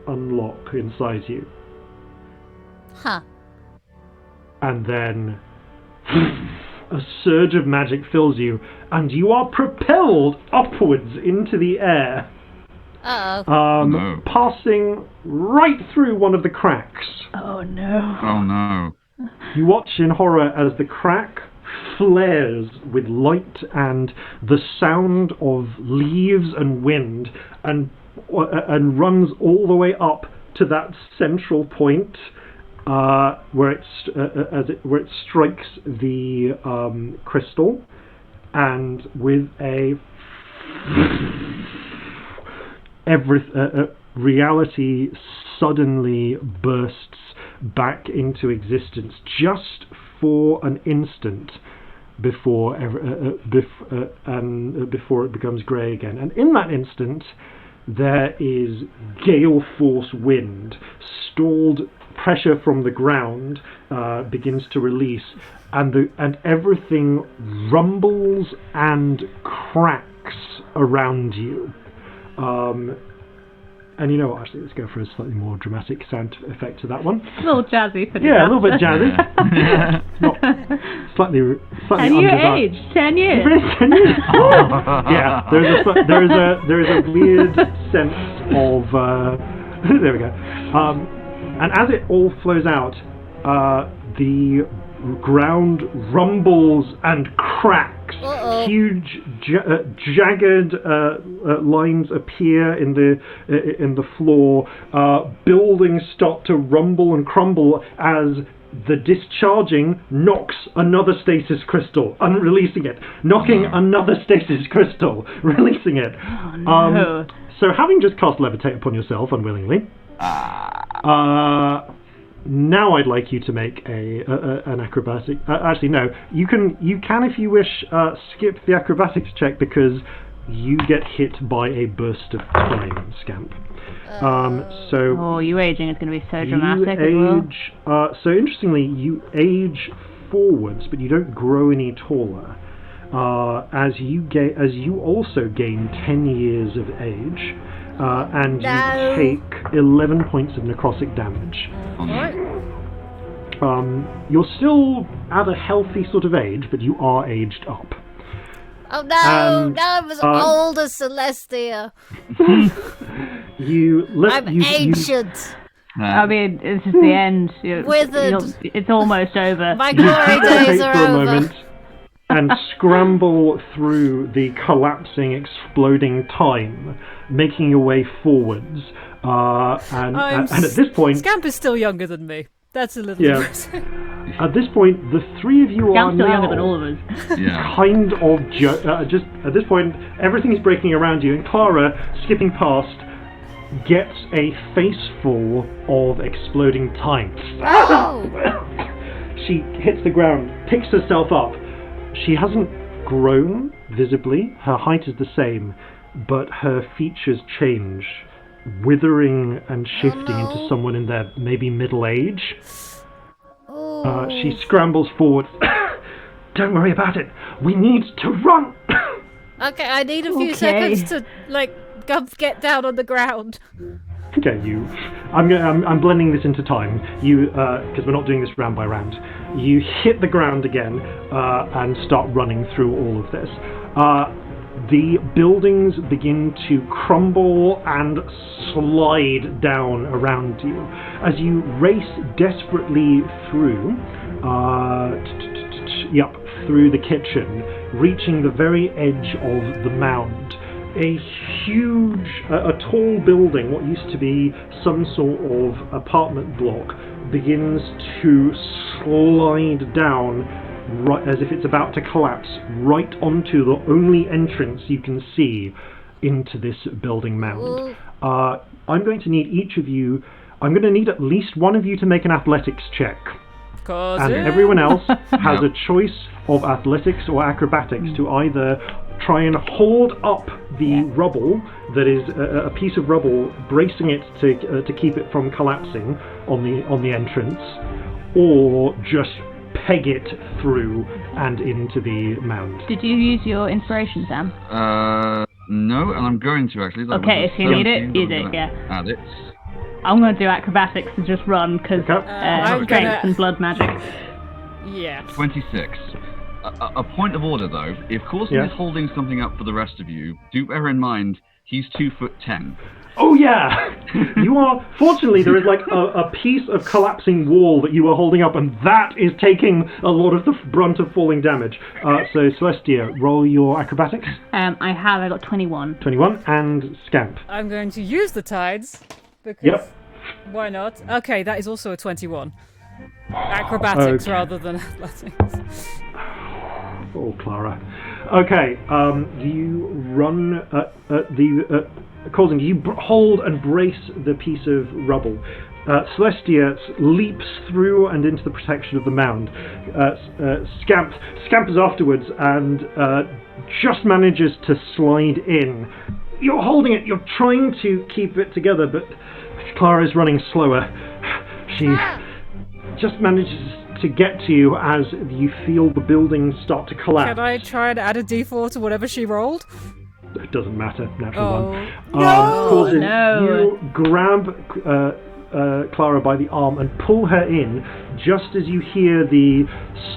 unlock inside you. Huh. And then a surge of magic fills you, and you are propelled upwards into the air, Uh-oh. No. passing right through one of the cracks. Oh no. Oh no. You watch in horror as the crack flares with light and the sound of leaves and wind, and runs all the way up to that central point where it strikes the crystal, and with a reality suddenly bursts back into existence just for an instant. before it becomes grey again. And in that instant, there is gale force wind. Stalled pressure from the ground begins to release, and everything rumbles and cracks around you. And you know what, actually, let's go for a slightly more dramatic sound effect to that one. A little jazzy for the Yeah, a little bit jazzy. Not slightly And you aged 10 years. 10 years. Yeah, there is a weird sense of there we go. And as it all flows out, the ground rumbles and cracks. Huge, jagged lines appear in the floor. Buildings start to rumble and crumble as the discharging knocks another stasis crystal, unreleasing it, knocking another stasis crystal, releasing it. Oh, no. So having just cast Levitate upon yourself unwillingly, now I'd like you to make an acrobatic. Actually, no. You can, if you wish, skip the acrobatics check because you get hit by a burst of time, Scamp. So you aging is going to be so dramatic. You age. So interestingly, you age forwards, but you don't grow any taller. As you also gain 10 years of age. And you take 11 points of necrotic damage. You're still at a healthy sort of age, but you are aged up. Oh no! No, I'm as old as Celestia. I'm ancient. I mean, this is the end. Withered. It's almost over. My glory days are over. Moment and scramble through the collapsing, exploding time, making your way forwards. And at this point, Scamp is still younger than me. That's a little bit. At this point, the three of you Scamp's are still now younger than all of us. Yeah. kind of just at this point, everything is breaking around you, and Clara, skipping past, gets a face full of exploding time. She hits the ground, picks herself up. She hasn't grown visibly. Her height is the same, but her features change, withering and shifting into someone in their maybe middle age. She scrambles forward. Don't worry about it. We need to run. Okay, I need a few seconds to get down on the ground. Okay, I'm blending this into time. Because we're not doing this round by round. You hit the ground again and start running through all of this. The buildings begin to crumble and slide down around you as you race desperately through. Through the kitchen, reaching the very edge of the mound. A tall building, what used to be some sort of apartment block, begins to slide down right as if it's about to collapse right onto the only entrance you can see into this building mound. I'm going to need each of you. I'm going to need at least one of you to make an athletics check. And everyone else has a choice of athletics or acrobatics to either try and hold up the rubble that is a piece of rubble, bracing it to keep it from collapsing on the entrance, or just peg it through and into the mound. Did you use your inspiration, Sam? No, and I'm going to actually. Okay, if you need it, use it. Yeah. Add it. I'm going to do acrobatics and just run because strength and blood magic. Yeah. 26. A point of order though, if Corzin is holding something up for the rest of you, do bear in mind he's 2'10". Oh yeah! You are. Fortunately, there is like a piece of collapsing wall that you are holding up, and that is taking a lot of the brunt of falling damage. So Celestia, roll your acrobatics. I got 21. 21, and Scamp. I'm going to use the tides because why not? Okay, that is also a 21. Acrobatics rather than athletics. Oh, Clara. Okay, you run Corzin, you hold and brace the piece of rubble. Celestia leaps through and into the protection of the mound. Scamp scampers afterwards and just manages to slide in. You're holding it, you're trying to keep it together, but Clara's running slower. She just manages to get to you as you feel the building start to collapse. Can I try and add a d4 to whatever she rolled? It doesn't matter, natural one. No! Corzin, No! You grab Clara by the arm and pull her in just as you hear the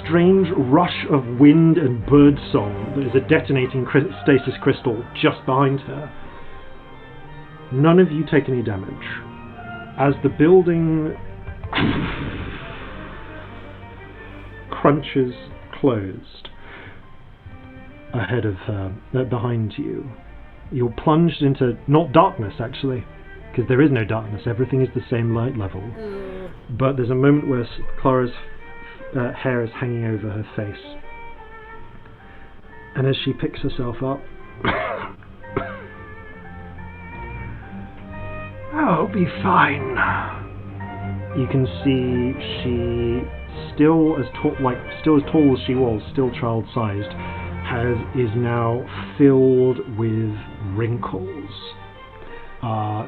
strange rush of wind and bird song that is a detonating stasis crystal just behind her. None of you take any damage. As the building crunches closed ahead of her, behind you, you're plunged into, not darkness actually, because there is no darkness, everything is the same light level. But there's a moment where Clara's hair is hanging over her face. And as she picks herself up, I'll be fine. You can see she still as tall as she was, still child-sized, is now filled with wrinkles.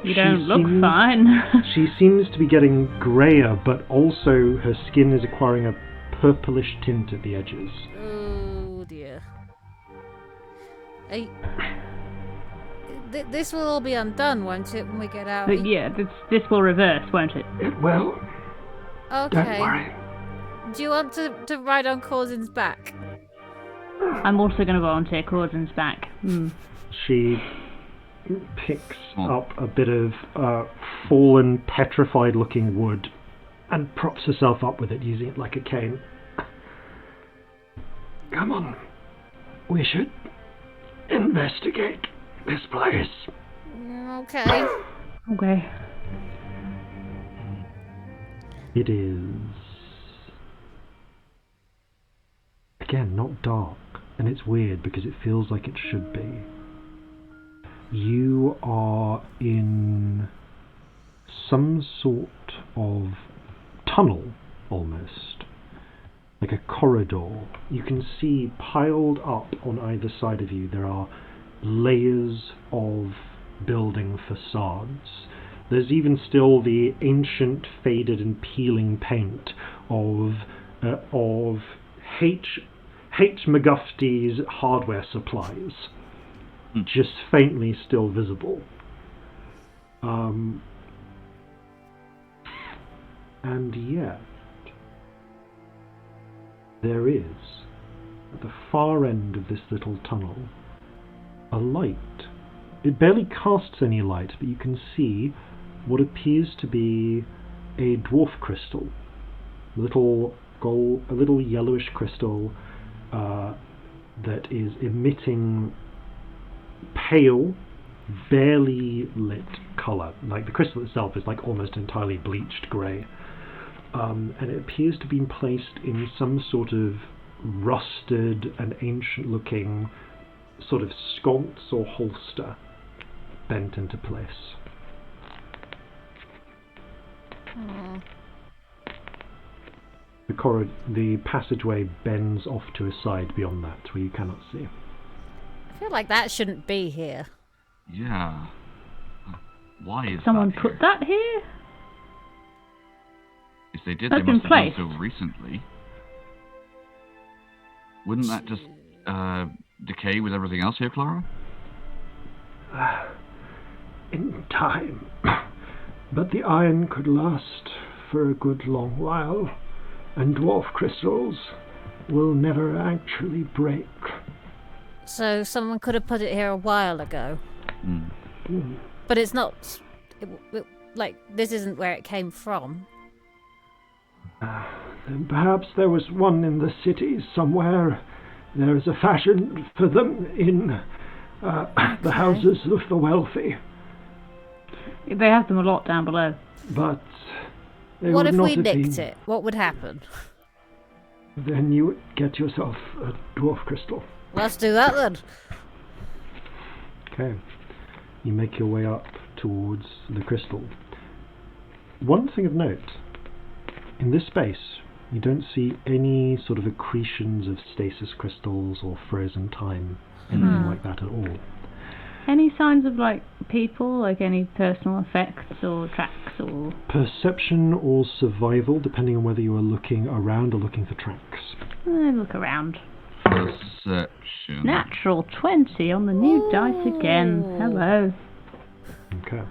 You don't look fine. She seems to be getting greyer, but also her skin is acquiring a purplish tint at the edges. Oh dear. This will all be undone, won't it, when we get out? But yeah, this will reverse, won't it? It will. Okay. Don't worry. Do you want to ride on Corzin's back? I'm also going to volunteer Corzin's back. She picks up a bit of fallen, petrified-looking wood and props herself up with it, using it like a cane. Come on. We should investigate this place. Okay. Okay. It is, again, not dark, and it's weird because it feels like it should be. You are in some sort of tunnel, almost, like a corridor. You can see piled up on either side of you there are layers of building facades. There's even still the ancient, faded and peeling paint of H. McGufty's hardware supplies, just faintly still visible. And yet, there is, at the far end of this little tunnel, a light. It barely casts any light, but you can see what appears to be a dwarf crystal, a little yellowish crystal that is emitting pale, barely lit colour. Like the crystal itself is like almost entirely bleached grey, and it appears to be placed in some sort of rusted and ancient-looking sort of sconce or holster, bent into place. The passageway bends off to a side beyond that, where you cannot see. I feel like that shouldn't be here. Yeah. Why is Someone that put here? that here? If they did, That's they must in have done place. so recently. Wouldn't that just decay with everything else here, Clara? In time. But the iron could last for a good long while, and dwarf crystals will never actually break. So someone could have put it here a while ago. But it's not... like, this isn't where it came from. Then perhaps there was one in the city somewhere. There is a fashion for them in the houses of the wealthy. They have them a lot down below. But they What would if not we have nicked been. it? What would happen? Then you would get yourself a dwarf crystal. Let's do that then. Okay. You make your way up towards the crystal. one thing of note, in this space, you don't see any sort of accretions of stasis crystals or frozen time, anything like that at all. Any signs of, like, people, like any personal effects or tracks or... Perception or survival, depending on whether you are looking around or looking for tracks. Look around. Perception. Natural 20 on the new dice again. Hello. Okay.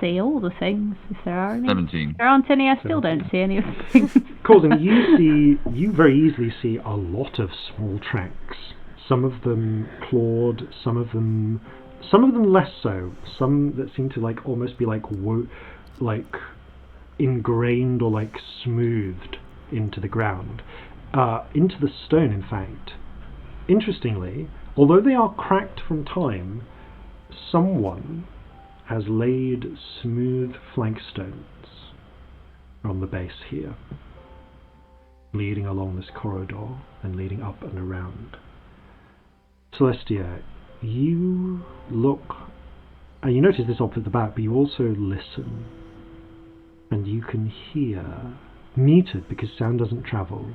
See all the things, if there are any. 17. There aren't any, I still don't see any of the things. Corzin, you very easily see a lot of small tracks. Some of them clawed, some of them less so. Some that seem to like almost be like ingrained or like smoothed into the ground, into the stone. In fact, interestingly, although they are cracked from time, someone has laid smooth flankstones on the base here, leading along this corridor and leading up and around. Celestia, you look, and you notice this off at the back, but you also listen, and you can hear, muted because sound doesn't travel,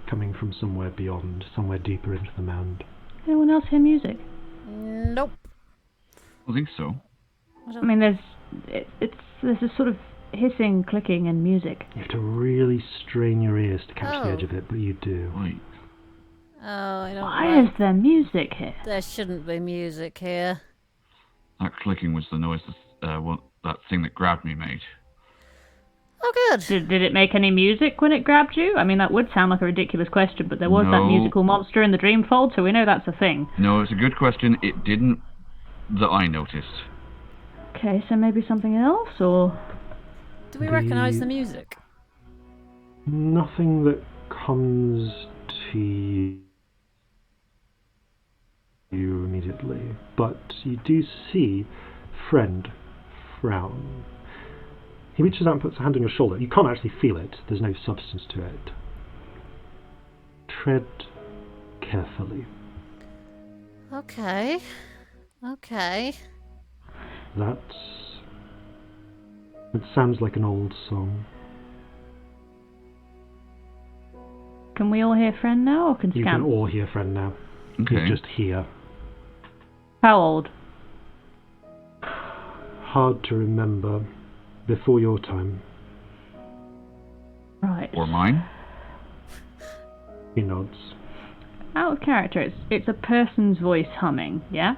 coming from somewhere beyond, somewhere deeper into the mound. Anyone else hear music? Nope. I think so. I mean, there's a sort of hissing, clicking, and music. You have to really strain your ears to catch the edge of it, but you do. Right. Oh, I don't Why is there music here? There shouldn't be music here. That clicking was the noise that thing that grabbed me made. Oh, good. Did it make any music when it grabbed you? I mean, that would sound like a ridiculous question, but there was that No. musical monster in the Dreamfold, so we know that's a thing. No, it's a good question. It didn't that I noticed. Okay, so maybe something else, or... Do we recognise the music? Nothing that comes to you immediately, but you do see friend frown. He reaches out and puts a hand on your shoulder. You can't actually feel it. There's no substance to it. Tread carefully. Okay. It sounds like an old song. Can we all hear friend now, or can You Scamp? can all hear friend now. Okay. You just hear. How old? Hard to remember. Before your time. Right. Or mine? He nods. Out of character, it's a person's voice humming, yeah?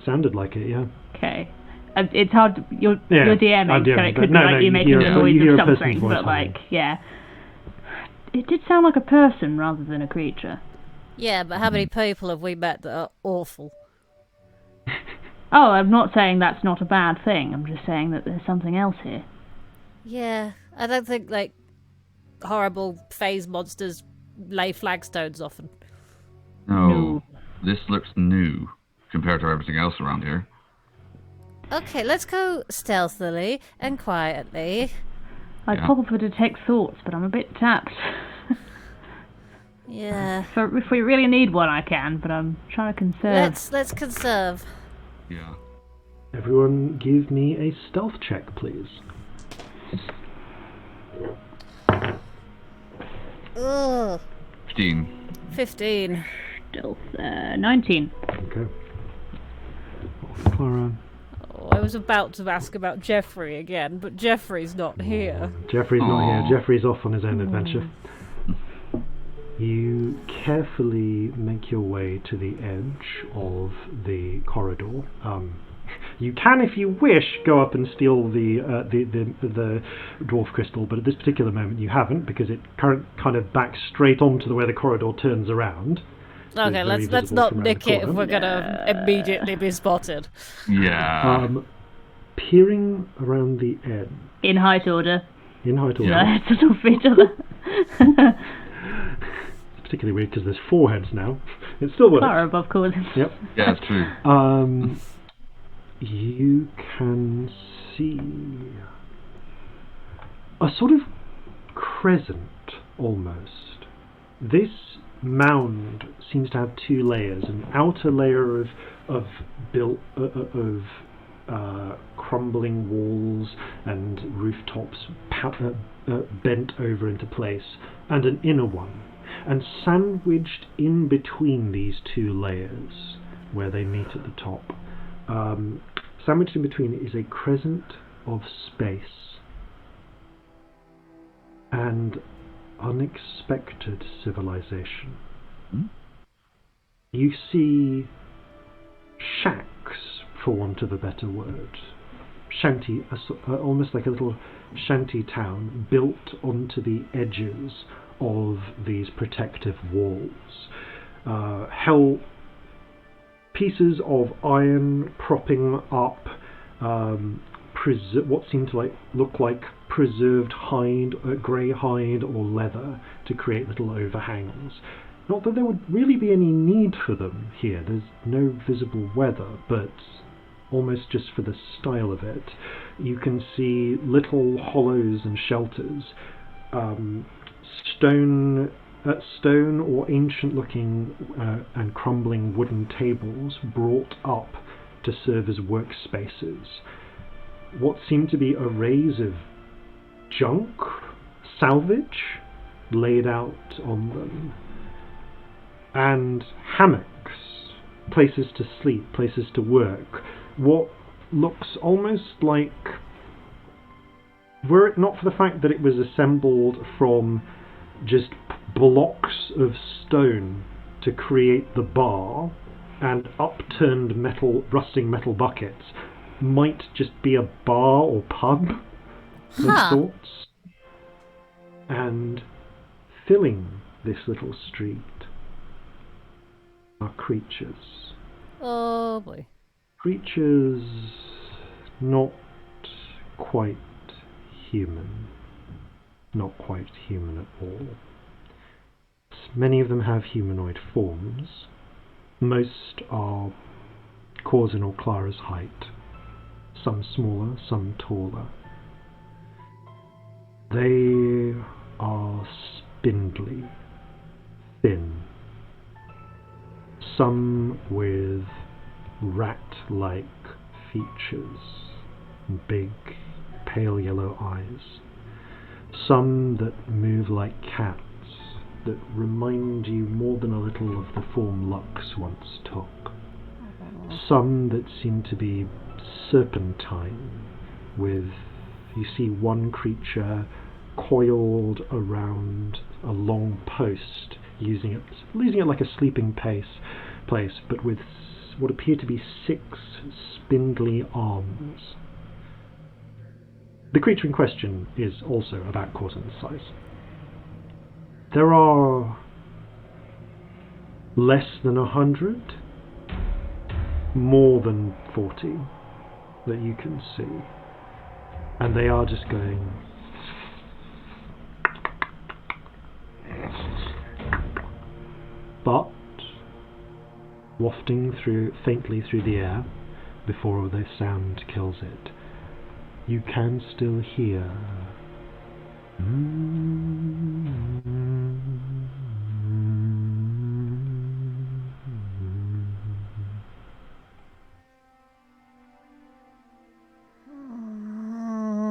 Sounded like it, yeah. Okay. It's hard to... You're DMing, I'm so DMing, it but could be no, like you you making hear the a- noise you hear of a person's something, voice but humming. like, yeah. It did sound like a person rather than a creature. Yeah, but how many people have we met that are awful? Oh, I'm not saying that's not a bad thing. I'm just saying that there's something else here. Yeah, I don't think, like, horrible phase monsters lay flagstones often. No. This looks new compared to everything else around here. Okay, let's go stealthily and quietly. I'd Yeah. pop up to detect thoughts, but I'm a bit tapped. Yeah. So if we really need one, I can, but I'm trying to conserve. Let's conserve. Yeah. Everyone give me a stealth check, please. Ugh. 15. Stealth, 19. Okay. Clara. Oh, I was about to ask about Jeffrey again, but Jeffrey's not here. Jeffrey's not Aw. here. Jeffrey's off on his own adventure. You carefully make your way to the edge of the corridor. You can, if you wish, go up and steal the dwarf crystal, but at this particular moment you haven't, because it kind of backs straight onto the way the corridor turns around. So Okay, it's very let's visible not from around nick the it if corner. we're gonna immediately be spotted. Yeah. Peering around the edge, In height order. in height order. Yeah. It's sort of each other. It's particularly weird because there's 4 heads now. It still works. Clara above Corzin. Yep. Yeah, it's true. You can see a sort of crescent almost. This mound seems to have two layers: an outer layer of crumbling walls and rooftops bent over into place, and an inner one. And sandwiched in between these two layers, where they meet at the top, sandwiched in between is a crescent of space and unexpected civilization. You see shacks, for want of a better word, shanty, almost like a little shanty town built onto the edges of these protective walls. Pieces of iron propping up what seem to look like preserved hide, grey hide or leather, to create little overhangs. Not that there would really be any need for them here. There's no visible weather, but almost just for the style of it, you can see little hollows and shelters, stone or ancient-looking and crumbling wooden tables brought up to serve as workspaces. What seem to be arrays of junk, salvage, laid out on them, and hammocks, places to sleep, places to work. What looks almost like, were it not for the fact that it was assembled from just blocks of stone to create the bar and upturned rusting metal buckets, might just be a bar or pub of sorts. And filling this little street are creatures. Oh boy. Creatures not quite human. Not quite human at all. Many of them have humanoid forms. Most are Corzin or Clara's height. Some smaller, some taller. They are spindly, thin. Some with rat-like features, big, pale yellow eyes. Some that move like cats, that remind you more than a little of the form Lux once took. Some that seem to be serpentine, with, you see one creature coiled around a long post, using it like a sleeping place, but with what appear to be 6 spindly arms. The creature in question is also about Corzin's size. There are less than 100, more than 40 that you can see, and they are just going but wafting faintly through the air before the sound kills it, you can still hear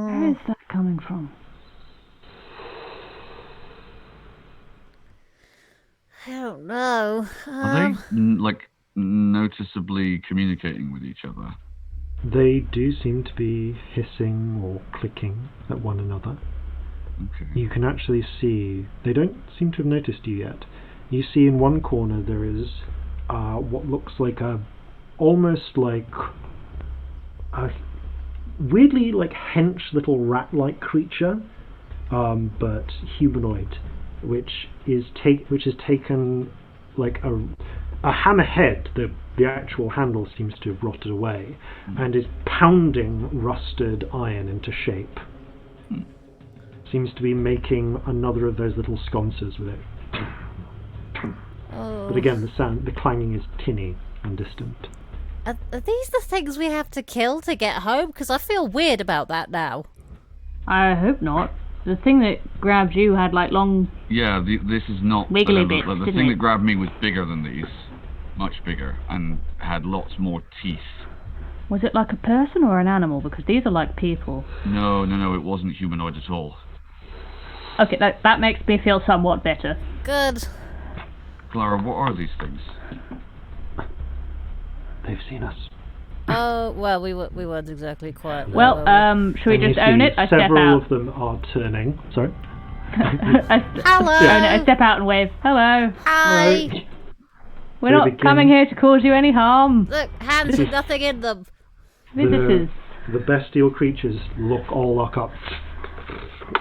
Where is that coming from? I don't know. Are they noticeably communicating with each other? They do seem to be hissing or clicking at one another. Okay. You can actually see, they don't seem to have noticed you yet. You see in one corner there is what looks like almost like a weirdly like hench little rat-like creature, but humanoid, which has taken like a hammerhead. The actual handle seems to have rotted away, and is pounding rusted iron into shape. Seems to be making another of those little sconces with it. But again, the clanging is tinny and distant. Are these the things we have to kill to get home? Because I feel weird about that now. I hope not. The thing that grabbed you had like long... Yeah, this is not... wiggly bits, the didn't thing it? that grabbed me was bigger than these. Much bigger. And had lots more teeth. Was it like a person or an animal? Because these are like people. No, it wasn't humanoid at all. Okay, that makes me feel somewhat better. Good. Clara, what are these things? They've seen us. Oh, well, we weren't exactly quiet. Well, should we And just you own see it? I step several out. of them are turning. Sorry. Hello. Own it. I step out and wave. Hello. Hi. We're They not begin- coming here to cause you any harm. Look, hands with nothing in them. Visitors. The bestial creatures all lock up.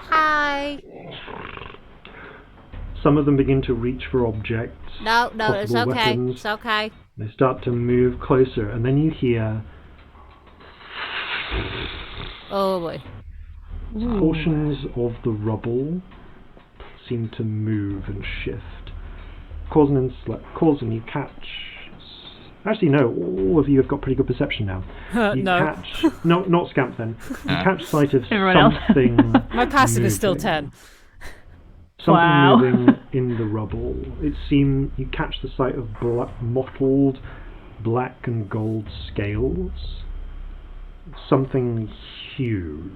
Hi. Some of them begin to reach for objects. No, it's possible okay. weapons. It's okay. They start to move closer, and then you hear Oh boy. portions of the rubble seem to move and shift. Corzin, you catch... Actually, no, all of you have got pretty good perception now. You No. catch... No, not Scamp then. You catch sight of Everyone else. something My passive is still moving. 10. Something Wow. moving in the rubble. It seems you catch the sight of mottled black and gold scales. Something huge.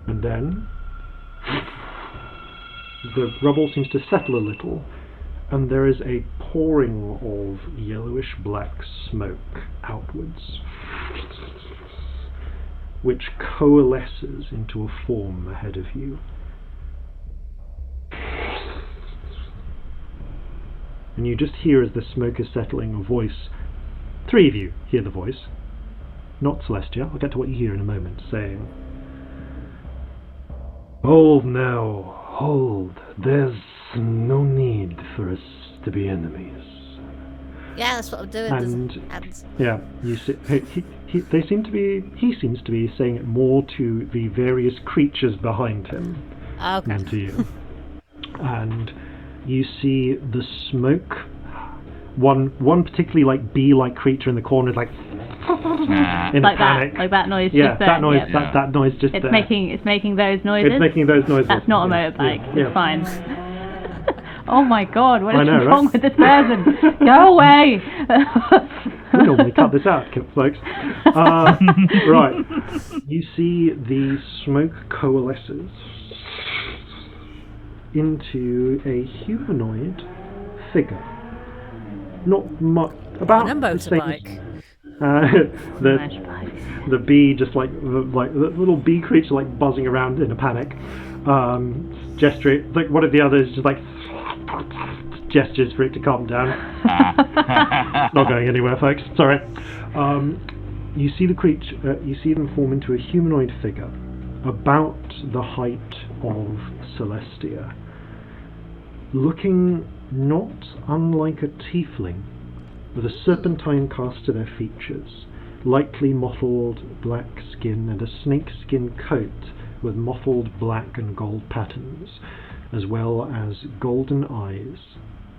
And then the rubble seems to settle a little, and there is a pouring of yellowish black smoke outwards, which coalesces into a form ahead of you. And you just hear, as the smoke is settling, a voice. 3 of you hear the voice. Not Celestia. I'll get to what you hear in a moment, saying, "Hold now, hold. There's no need for us to be enemies." Yeah, that's what I'm doing. And yeah, you see, he seems to be saying it more to the various creatures behind him Okay. than to you. And you see the smoke. One particularly like bee-like creature in the corner is like in Like a panic. that. Like that noise Yeah, just there. that noise. Yeah. That noise just It's there. making those noises. It's making those noises. That's not a Yeah, motorbike. yeah, It's fine. Oh my god, what I is know, wrong right? with this person? Go away! We normally cut this out, folks. Right. You see the smoke coalesces into a humanoid figure. Not much. About On a the same. motorbike. The bee just like the little bee creature like buzzing around in a panic, gesturing like one of the others just like gestures for it to calm down. Not going anywhere, folks. Sorry. You see the creature. You see them form into a humanoid figure, about the height of Celestia, looking not unlike a tiefling, with a serpentine cast to their features, lightly mottled black skin and a snakeskin coat with mottled black and gold patterns, as well as golden eyes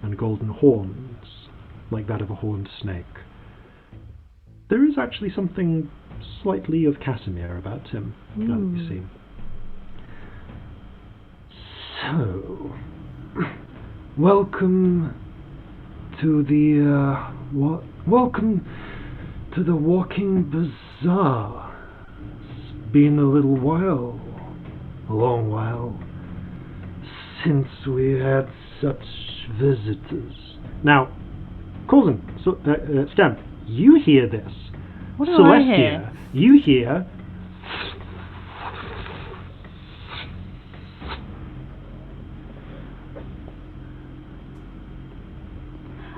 and golden horns, like that of a horned snake. There is actually something slightly of Casimir about him, you see. So, welcome to the welcome to the walking bazaar. It's been a little while, a long while, since we had such visitors. Now, Corzin, Scamp, you hear this. What do I Celestia, hear? you hear.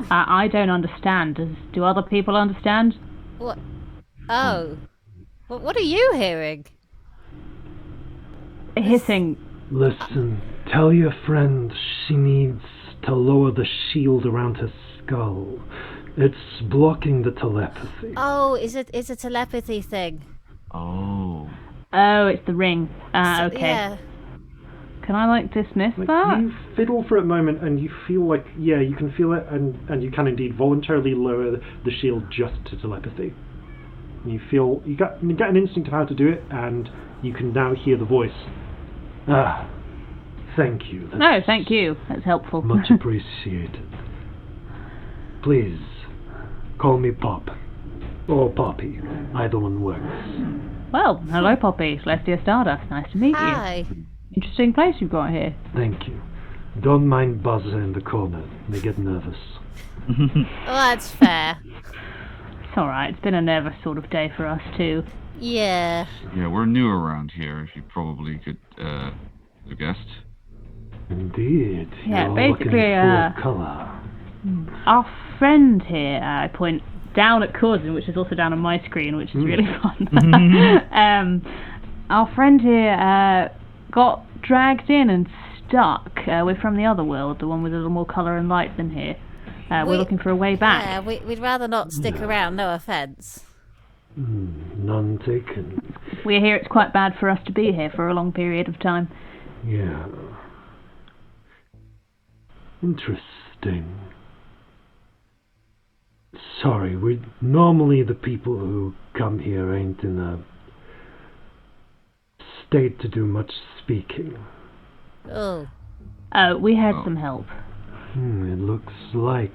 I don't understand. Do other people understand? What? Oh. What are you hearing? Hissing. Listen, tell your friend she needs to lower the shield around her skull. It's blocking the telepathy. Oh, it's a telepathy thing. Oh. Oh, it's the ring. Okay. Yeah. Can I, dismiss Like, that? you fiddle for a moment and you feel like, yeah, you can feel it, and you can indeed voluntarily lower the shield just to telepathy. And you feel, you get an instinct of how to do it, and you can now hear the voice. Ah, thank you. No, thank you. That's helpful. Much appreciated. Please, call me Pop. Or Poppy. Either one works. Well, hello, Poppy. Celestia Stardust. Nice to meet Hi. you. Interesting place you've got here. Thank you. Don't mind Buzzer in the corner. They get nervous. Well, that's fair. It's alright. It's been a nervous sort of day for us, too. Yeah. Yeah, we're new around here, if you probably could have guessed. Indeed. Yeah, You're basically, looking for colour. Our friend here, I point down at Corzin, which is also down on my screen, which is really fun. Our friend here got dragged in and stuck. We're from the other world, the one with a little more colour and light than here. We're looking for a way back. Yeah, we'd rather not stick around, no offence. None taken. We hear it's quite bad for us to be here for a long period of time. Yeah. Interesting. Sorry, we normally the people who come here ain't in a state to do much speaking. Oh. We had some help. It looks like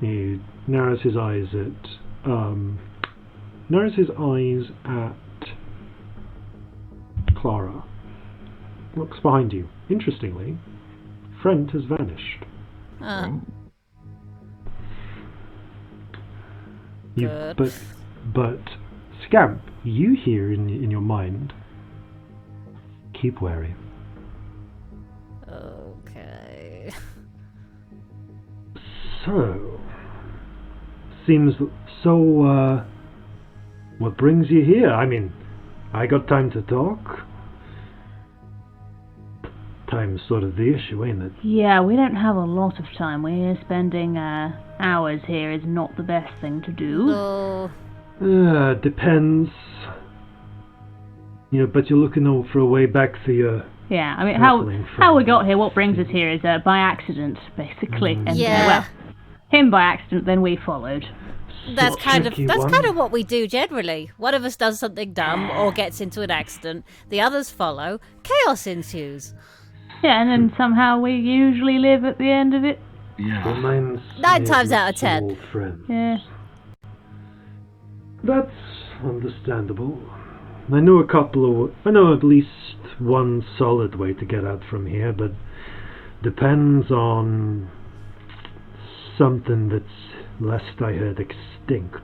he narrows his eyes at Clara. Looks behind you. Interestingly, friend has vanished. Oh. You, Good. but Scamp, you hear in your mind. Keep wary. Okay. So, seems so. What brings you here? I mean, I got time to talk. Time's sort of the issue, ain't it? Yeah, we don't have a lot of time. We're spending hours here is not the best thing to do. Oh. Depends. But you're looking for a way back for your... Yeah, I mean, Travelling how we from- got here, what brings us here is by accident, basically. And, Yeah. well, him by accident, then we followed. That's kind tricky of one. what we do generally. One of us does something dumb or gets into an accident. The others follow. Chaos ensues. Yeah, and then somehow we usually live at the end of it. Yeah. Mine's 9 times out of 10. small friends. Yeah. That's understandable. I know at least one solid way to get out from here, but depends on something that's, last I heard, extinct.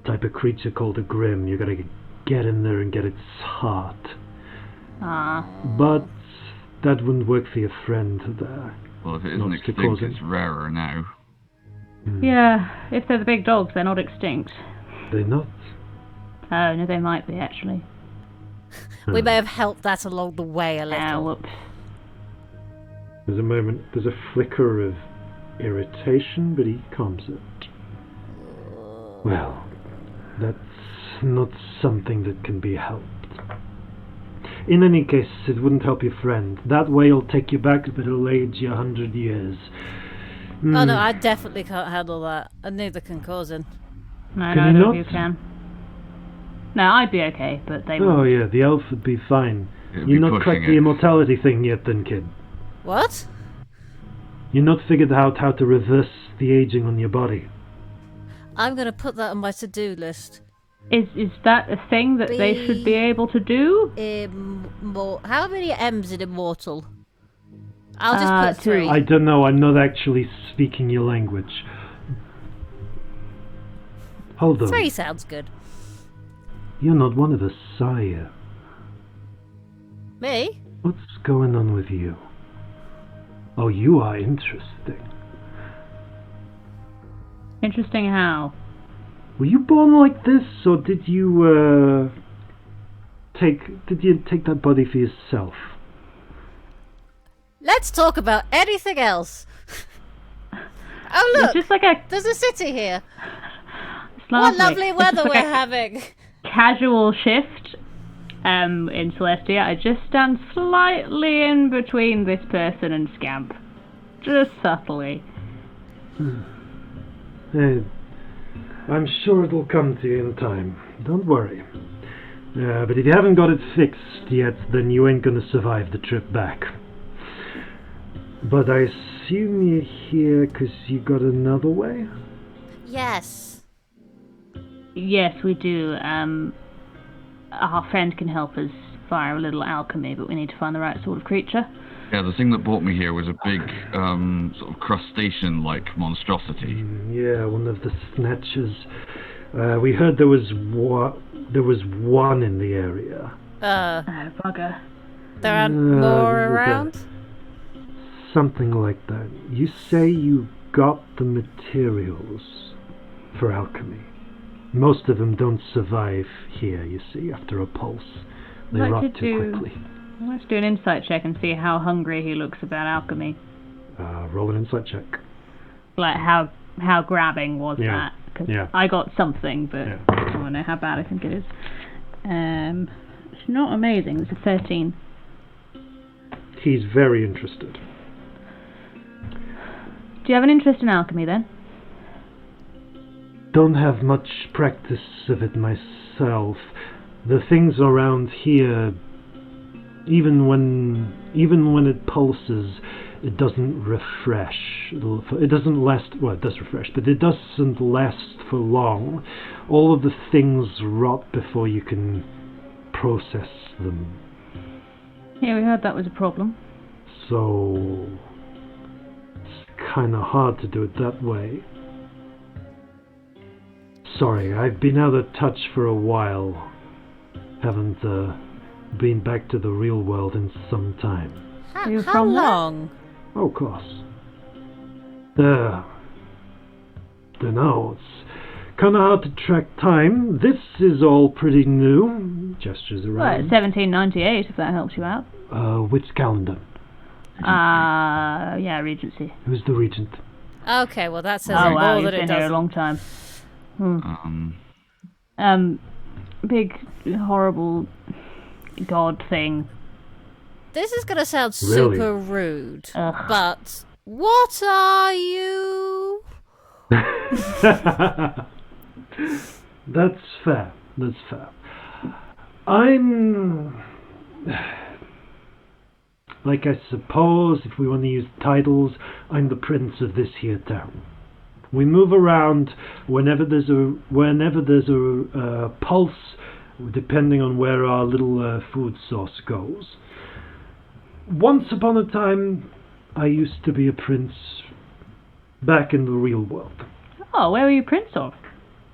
Type of creature called a Grim. You gotta get in there and get its heart. But that wouldn't work for your friend there. Well, if it Not isn't extinct, Corzin. it's rarer now. Yeah, if they're the big dogs, they're not extinct. They're not. Oh, no, they might be, actually. We may have helped that along the way a little. Whoops. There's a flicker of irritation, but he calms it. Well, that's not something that can be helped. In any case, it wouldn't help your friend. That way will take you back, but it'll age you 100 years. Oh no, I definitely can't handle that. And neither can Corzin. No, Can neither you of not? you can. No, I'd be okay, but they Oh wouldn't. yeah, the elf would be fine. It'll You're be not pushing cracked it. the immortality thing yet then, kid. What? You're not figured out how to reverse the aging on your body. I'm going to put that on my to-do list. Is that a thing that they should be able to do? How many M's in immortal? I'll just put 3. I don't know, I'm not actually speaking your language. Hold on. 3 sounds good. You're not one of us, sire. Me? What's going on with you? Oh, you are interesting. Interesting how? Were you born like this, or did you take that body for yourself? Let's talk about anything else. Oh look, It's just like a there's a city here. it's What lovely. lovely It's weather just we're like a having. casual shift in Celestia. I just stand slightly in between this person and Scamp. Just subtly. Hey, I'm sure it'll come to you in time. Don't worry. But if you haven't got it fixed yet, then you ain't gonna survive the trip back. But I assume you're here because you got another way? Yes. Yes, we do. Our friend can help us via a little alchemy, but we need to find the right sort of creature. Yeah, the thing that brought me here was a big, sort of crustacean-like monstrosity. Yeah, one of the snatchers. We heard there was one in the area. Oh, bugger. There aren't more around? Something like that. You say you got the materials for alchemy. Most of them don't survive here, you see, after a pulse. They rot too quickly. Let's do an insight check and see how hungry he looks about alchemy. Roll an insight check. Like, how grabbing was that? Because I got something, but I don't know how bad I think it is. It's not amazing. It's a 13. He's very interested. Do you have an interest in alchemy, then? Don't have much practice of it myself. The things around here, even when it pulses, it doesn't refresh. It doesn't last. Well, it does refresh, but it doesn't last for long. All of the things rot before you can process them. Yeah, we heard that was a problem. So it's kind of hard to do it that way. Sorry, I've been out of touch for a while. Haven't been back to the real world in some time. How long? Oh, of course. Dunno, it's kinda hard to track time. This is all pretty new. Gestures around. Well, it's 1798, if that helps you out. Which calendar? Yeah, Regency. Who's the regent? Okay, well that says Oh, more wow, than you've it been here a does. long time. Big, horrible god thing. This is gonna sound Really? super rude, Ugh. but what are you? That's fair. I'm... Like, I suppose, if we want to use titles, I'm the prince of this here town. We move around whenever there's a pulse, depending on where our little food source goes. Once upon a time, I used to be a prince back in the real world. Oh, where were you prince of?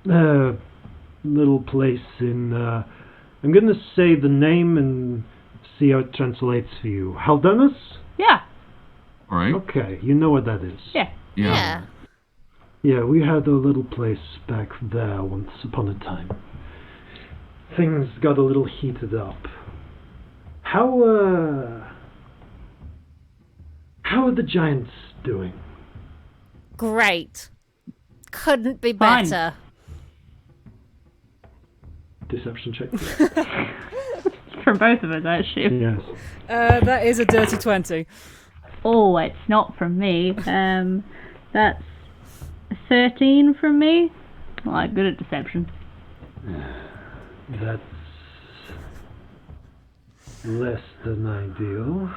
Little place in... I'm going to say the name and see how it translates for you. Haldanus? Yeah. Right? Okay, you know what that is. Yeah. Yeah. Yeah, we had a little place back there once upon a time. Things got a little heated up. How are the giants doing? Great. Couldn't be Fine. better. Deception check. From both of us, I assume. Yes. That is a dirty 20. Oh, it's not from me. That's 13 from me. Well, I'm good at deception. That's less than ideal.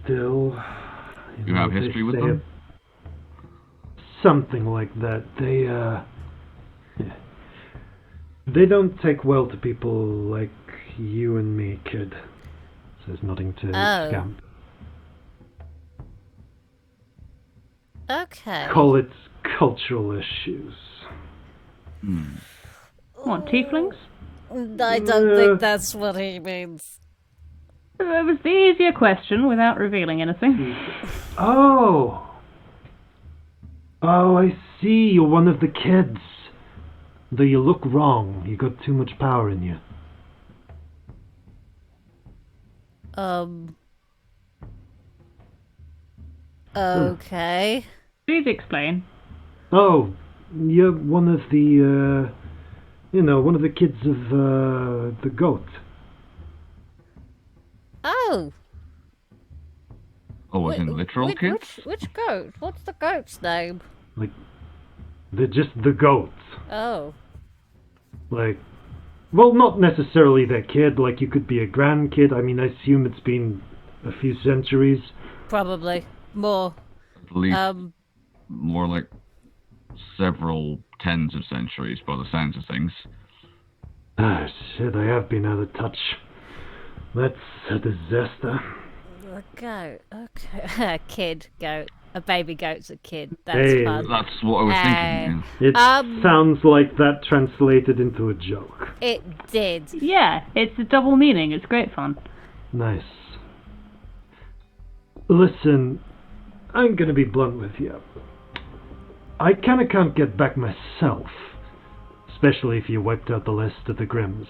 Still, You have history with say them? Something like that. They don't take well to people like you and me, kid. Says nodding to Scamp. Okay. Call it cultural issues. What, tieflings? I don't think that's what he means. It was the easier question without revealing anything. Oh, I see. You're one of the kids. Though you look wrong. You got too much power in you. Okay. Please explain. Oh, you're one of the one of the kids of the goat. Oh. Oh, as in literal kids? Which goat? What's the goat's name? Like, they're just the goats. Oh. Like, well, not necessarily their kid. Like, you could be a grandkid. I mean, I assume it's been a few centuries. Probably. More. I believe more like several tens of centuries by the sounds of things. Ah, shit, I have been out of touch. That's a disaster. A goat. Okay. A kid goat. A baby goat's a kid. That's Hey. fun. That's what I was thinking. It sounds like that translated into a joke. It did. Yeah, it's a double meaning. It's great fun. Nice. Listen, I'm gonna be blunt with you. I kinda can't get back myself. Especially if you wiped out the last of the Grims.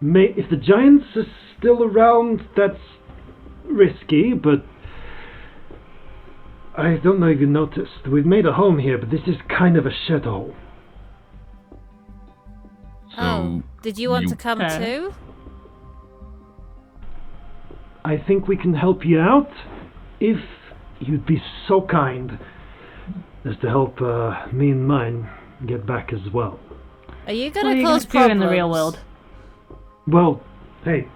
If the giants are still around, that's risky, but I don't know if you noticed. We've made a home here, but this is kind of a shithole. Oh, did you want to come too? I think we can help you out if you'd be so kind as to help me and mine get back as well. Are you What are going to you cause gonna do problems? in the real world? Well, hey,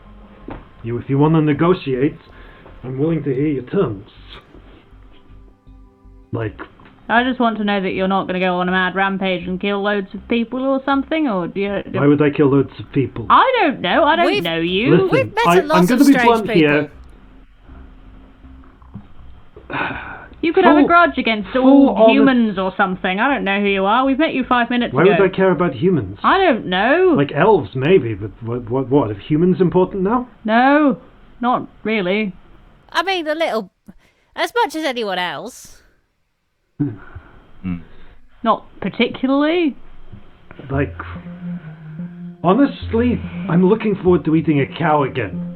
if you want to negotiate, I'm willing to hear your terms. Like, I just want to know that you're not going to go on a mad rampage and kill loads of people or something, or do you... why would I kill loads of people? I don't know. I don't know you. Listen, We've met a lot I'm of going to be strange blunt people. here. You could have a grudge against all humans or something. I don't know who you are. We've met you 5 minutes Why ago. would I care about humans? I don't know. Like elves, maybe, but what? Are humans important now? No, not really. I mean, a little. As much as anyone else. Not particularly. Like, honestly, I'm looking forward to eating a cow again.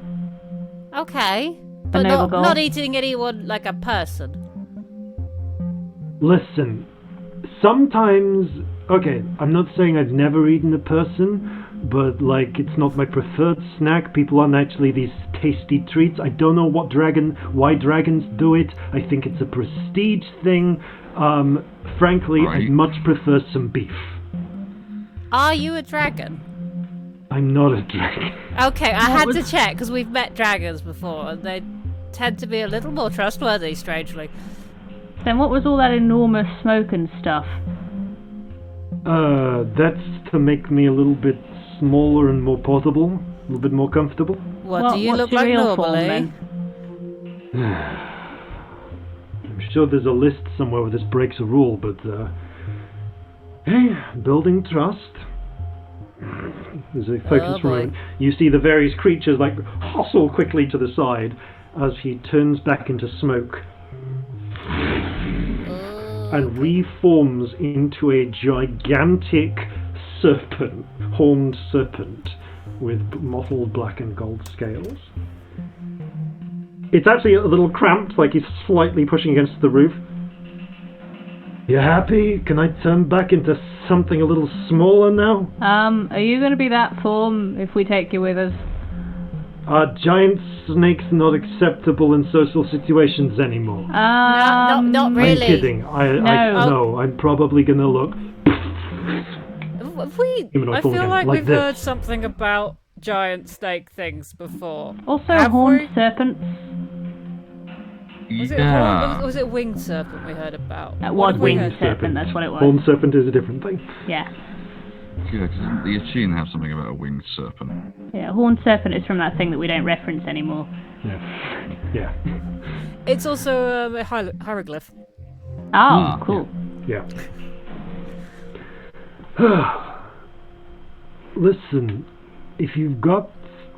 Okay. But noble goal. not eating anyone like a person. Listen, sometimes, okay, I'm not saying I've never eaten a person, but like, it's not my preferred snack. People aren't actually these tasty treats. I don't know why dragons do it. I think it's a prestige thing. Frankly, Right. I'd much prefer some beef. Are you a dragon? I'm not a dragon. Okay, I had to check because we've met dragons before and they tend to be a little more trustworthy, strangely. Then what was all that enormous smoke and stuff? That's to make me a little bit smaller and more portable, a little bit more comfortable. What do you what's look your like real form, normally? then? I'm sure there's a list somewhere where this breaks a rule, but hey, building trust. There's a focus for a moment. You see the various creatures like hustle quickly to the side as he turns back into smoke and reforms into a gigantic serpent, horned serpent with mottled black and gold scales. It's actually a little cramped, like he's slightly pushing against the roof. You happy? Can I turn back into something a little smaller now? Are you going to be that form if we take you with us? Are giant snakes not acceptable in social situations anymore? Not really. I'm kidding. No, I'm probably gonna look. Have we? I feel like we've this. heard something about giant snake things before. Also, Have horned we? serpents. Was it winged serpent we heard about? That What was have we winged heard? serpent, that's what it was. Horned serpent is a different thing. Yeah. Yeah, because the Achene have something about a winged serpent. Yeah, horned serpent is from that thing that we don't reference anymore. Yeah. It's also a hieroglyph. Oh, cool. Yeah. Listen, if you've got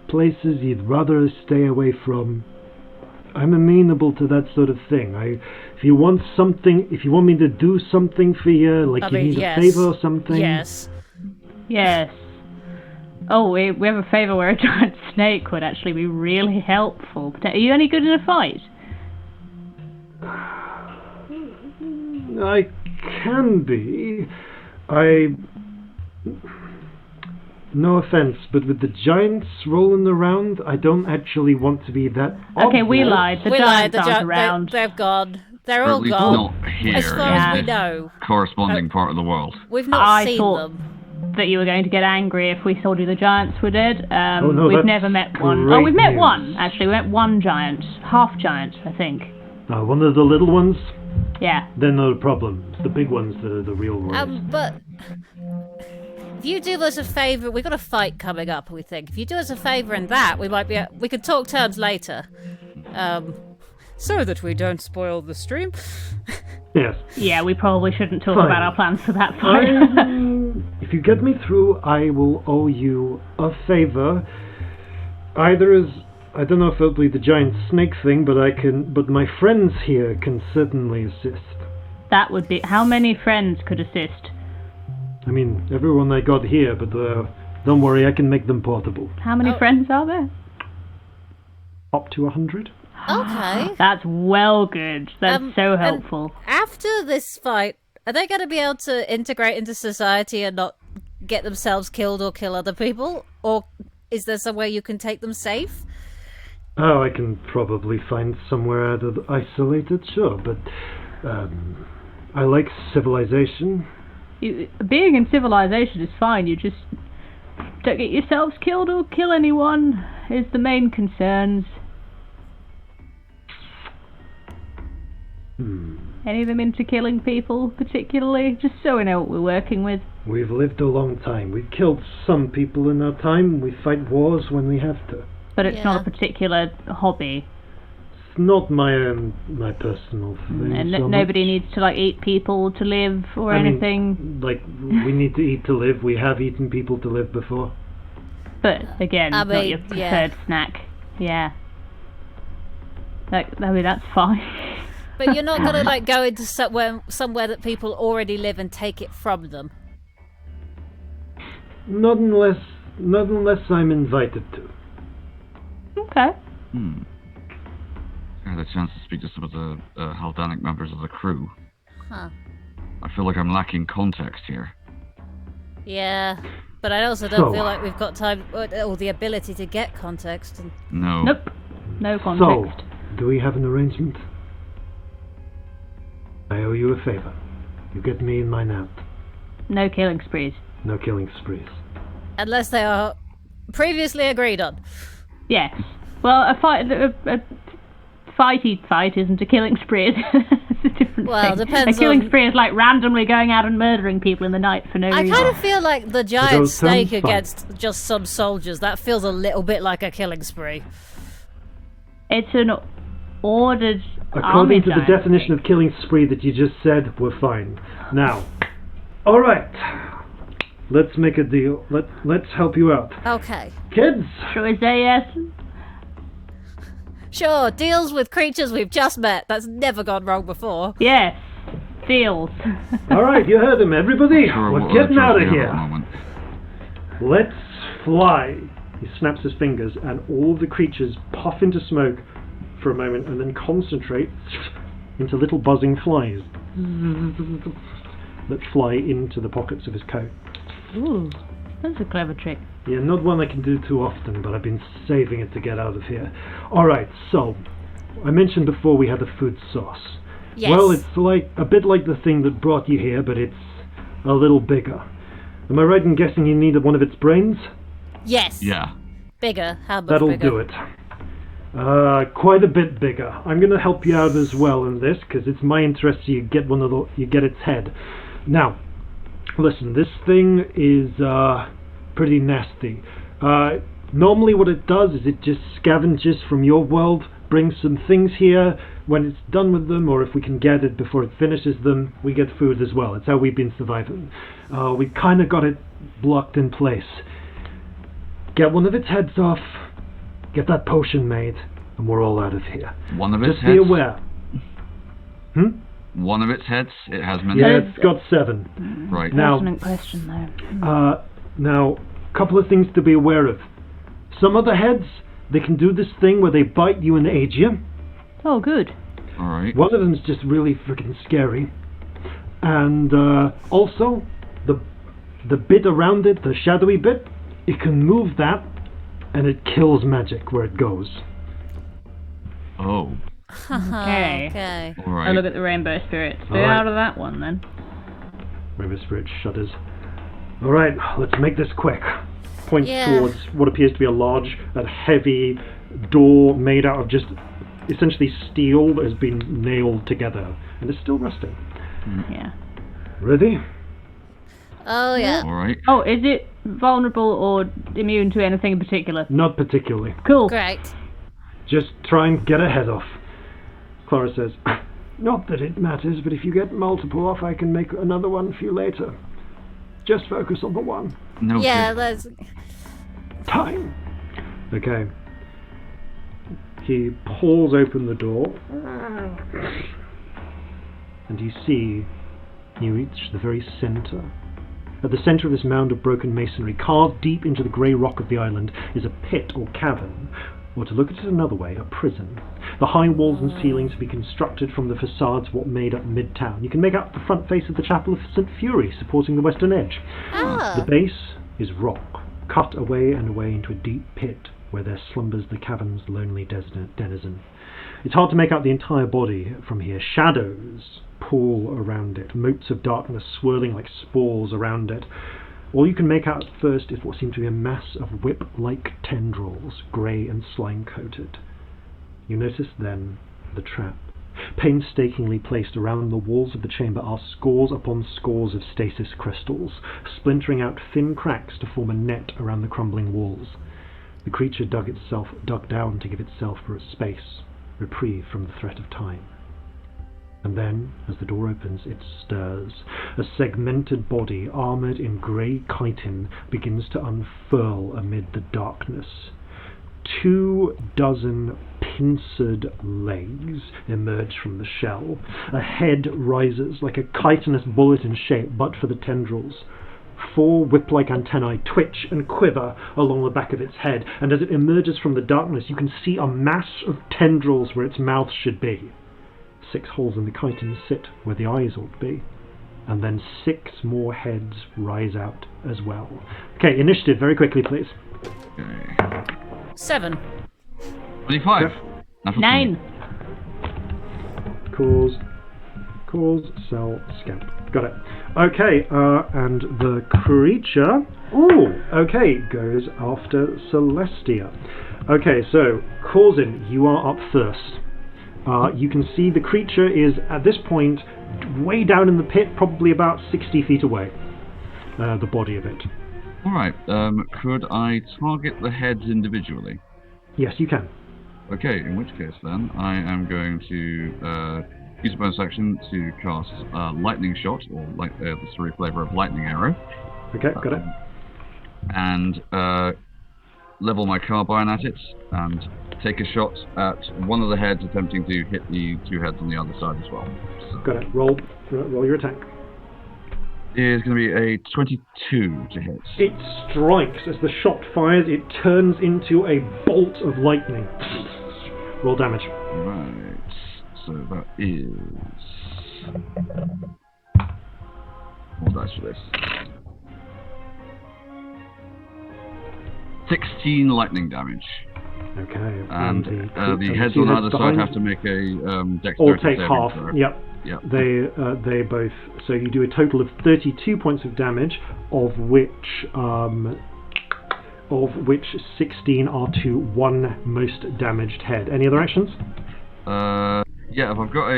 places you'd rather stay away from, I'm amenable to that sort of thing. If you want me to do something for you, like I you mean, need yes. a favor or something. Yes. Yes. Oh, we have a favour where a giant snake would actually be really helpful. Are you any good in a fight? I can be. No offense, but with the giants rolling around, I don't actually want to be that Okay, we obvious. lied. The We lied. giants aren't around. They've gone. They're Or all at least gone. not here. As far as we in know. the corresponding part of the world. We've not I seen thought them. that you were going to get angry if we told you the giants were dead. Oh, no, we've that's never met one. great Oh, we've met news. one, actually. We met one giant. Half giant, I think. One of the little ones, Yeah. they're not a problem. It's the big ones that are the real ones. But if you do us a favour, we've got a fight coming up. We think if you do us a favour in that, we might be. We could talk terms later. So that we don't spoil the stream. Yes. Yeah, we probably shouldn't talk Fine. about our plans for that fight. If you get me through, I will owe you a favor. Either as, I don't know if it'll be the giant snake thing, but my friends here can certainly assist. That would be... How many friends could assist? I mean, everyone I got here, but don't worry, I can make them portable. How many friends are there? Up to 100? Okay. That's well good. That's so and helpful. After this fight, are they going to be able to integrate into society and not get themselves killed or kill other people? Or is there somewhere you can take them safe? Oh, I can probably find somewhere out of isolated, sure, but I like civilization. Being in civilization is fine. You just don't get yourselves killed or kill anyone is the main concerns. Any of them into killing people, particularly? Just so we know what we're working with. We've lived a long time. We've killed some people in our time. We fight wars when we have to. But it's Yeah. not a particular hobby. It's not my personal thing. And so nobody much. needs to eat people to live or I mean, anything. we need to eat to live. We have eaten people to live before. But again, I not mean, your yeah. preferred snack. Yeah. That's fine. But you're not going to go into somewhere that people already live and take it from them. Not unless I'm invited to. Okay. I had a chance to speak to some of the Haldanic members of the crew. Huh. I feel like I'm lacking context here. Yeah. But I also don't So- feel like we've got time or the ability to get context. And No. Nope. No So, context. do we have an arrangement? I owe you a favor. You get me in mine out. No killing sprees. No killing sprees. unless they are previously agreed on. Yes. Well, a fighty fight isn't a killing spree. It's a different Well, thing. depends A killing on- spree is like randomly going out and murdering people in the night for no I reason. kind of feel like the giant those terms, snake fine. against just some soldiers. That feels a little bit like a killing spree. It's an ordered. According to the definition of killing spree that you just said, we're fine. Now, all right, let's make a deal. Let's help you out, Okay. kids. Shall we say yes? Sure, deals with creatures we've just met. That's never gone wrong before. Yes. Deals. All right, you heard him, everybody. Sure, We're what getting other out of choice we have here. at the moment? Let's fly. He snaps his fingers, and all the creatures puff into smoke for a moment, and then concentrate into little buzzing flies that fly into the pockets of his coat. Ooh, that's a clever trick. Yeah, not one I can do too often, but I've been saving it to get out of here. Alright, so, I mentioned before we had a food source. Yes. Well, it's like a bit like the thing that brought you here, but it's a little bigger. Am I right in guessing you needed one of its brains? Yes. Yeah. Bigger. How much That'll bigger? do it. Quite a bit bigger. I'm going to help you out as well in this, because it's my interest you get you get its head. Now, listen, this thing is pretty nasty. Normally what it does is it just scavenges from your world, brings some things here. When it's done with them, or if we can get it before it finishes them, we get food as well. It's how we've been surviving. We kind of got it blocked in place. Get one of its heads off, get that potion made, and we're all out of here. One of its Just heads. be aware. One of its heads. It has many. Yeah, it's got 7. Right. Now, Pertinent question, though. now, a couple of things to be aware of. Some of the heads, they can do this thing where they bite you and age you. Oh, good. All right. One of them's just really freaking scary. And also, the bit around it, the shadowy bit, it can move that, and it kills magic where it goes. Oh. Okay. Okay. All right. I look at the rainbow spirit. Stay All right. out of that one then. Rainbow Spirit shudders. Alright, let's make this quick. Points Yeah. towards what appears to be a large and heavy door made out of just essentially steel that has been nailed together. And it's still rusting. Yeah. Ready? Oh, yeah. All right. Oh, is it vulnerable or immune to anything in particular? Not particularly. Cool. Great. Just try and get a head off. Clara says, not that it matters, but if you get multiple off, I can make another one for you later. Just focus on the one. No. Yeah, let's... Time. Okay. He pulls open the door. And you reach the very centre. At the centre of this mound of broken masonry, carved deep into the grey rock of the island, is a pit or cavern, or to look at it another way, a prison. The high walls and ceilings have been constructed from the facades of what made up Midtown. You can make out the front face of the Chapel of St. Fury supporting the western edge. Ah. The base is rock, cut away and away into a deep pit where there slumbers the cavern's lonely denizen. It's hard to make out the entire body from here. Shadows pool around it, motes of darkness swirling like spores around it. All you can make out at first is what seems to be a mass of whip-like tendrils, grey and slime-coated. You notice then the trap. Painstakingly placed around the walls of the chamber are scores upon scores of stasis crystals, splintering out thin cracks to form a net around the crumbling walls. The creature dug down to give itself for a space, reprieve from the threat of time. And then, as the door opens, it stirs. A segmented body, armoured in grey chitin, begins to unfurl amid the darkness. 24 pincered legs emerge from the shell. A head rises like a chitinous bullet in shape, but for the tendrils. 4 whip-like antennae twitch and quiver along the back of its head, and as it emerges from the darkness, you can see a mass of tendrils where its mouth should be. 6 holes in the chitin sit where the eyes ought to be, and then 6 more heads rise out as well. Okay, initiative, very quickly, please. Okay. 7. 25. Yep. Natural 9. Cause, cell, scamp. Got it. Okay, and the creature, goes after Celestia. Okay, so, Corzin, you are up first. You can see the creature is, at this point, way down in the pit, probably about 60 feet away, the body of it. Alright, could I target the heads individually? Yes, you can. Okay, in which case then, I am going to use a bonus action to cast Lightning Shot, or the story flavour of Lightning Arrow. Okay, got it. And level my carbine at it, and take a shot at one of the heads, attempting to hit the 2 heads on the other side as well. So Got it. Roll your attack. is going to be a 22 to hit. It strikes. As the shot fires, it turns into a bolt of lightning. Roll damage. Right, so that is... Roll dice for this. 16 lightning damage. Okay. And the heads two on heads either side behind have to make a dexterity or take saving half. throw. Yep. Yep. They both. So you do a total of 32 points of damage, of which 16 are to one most damaged head. Any other actions? Yeah, if I've got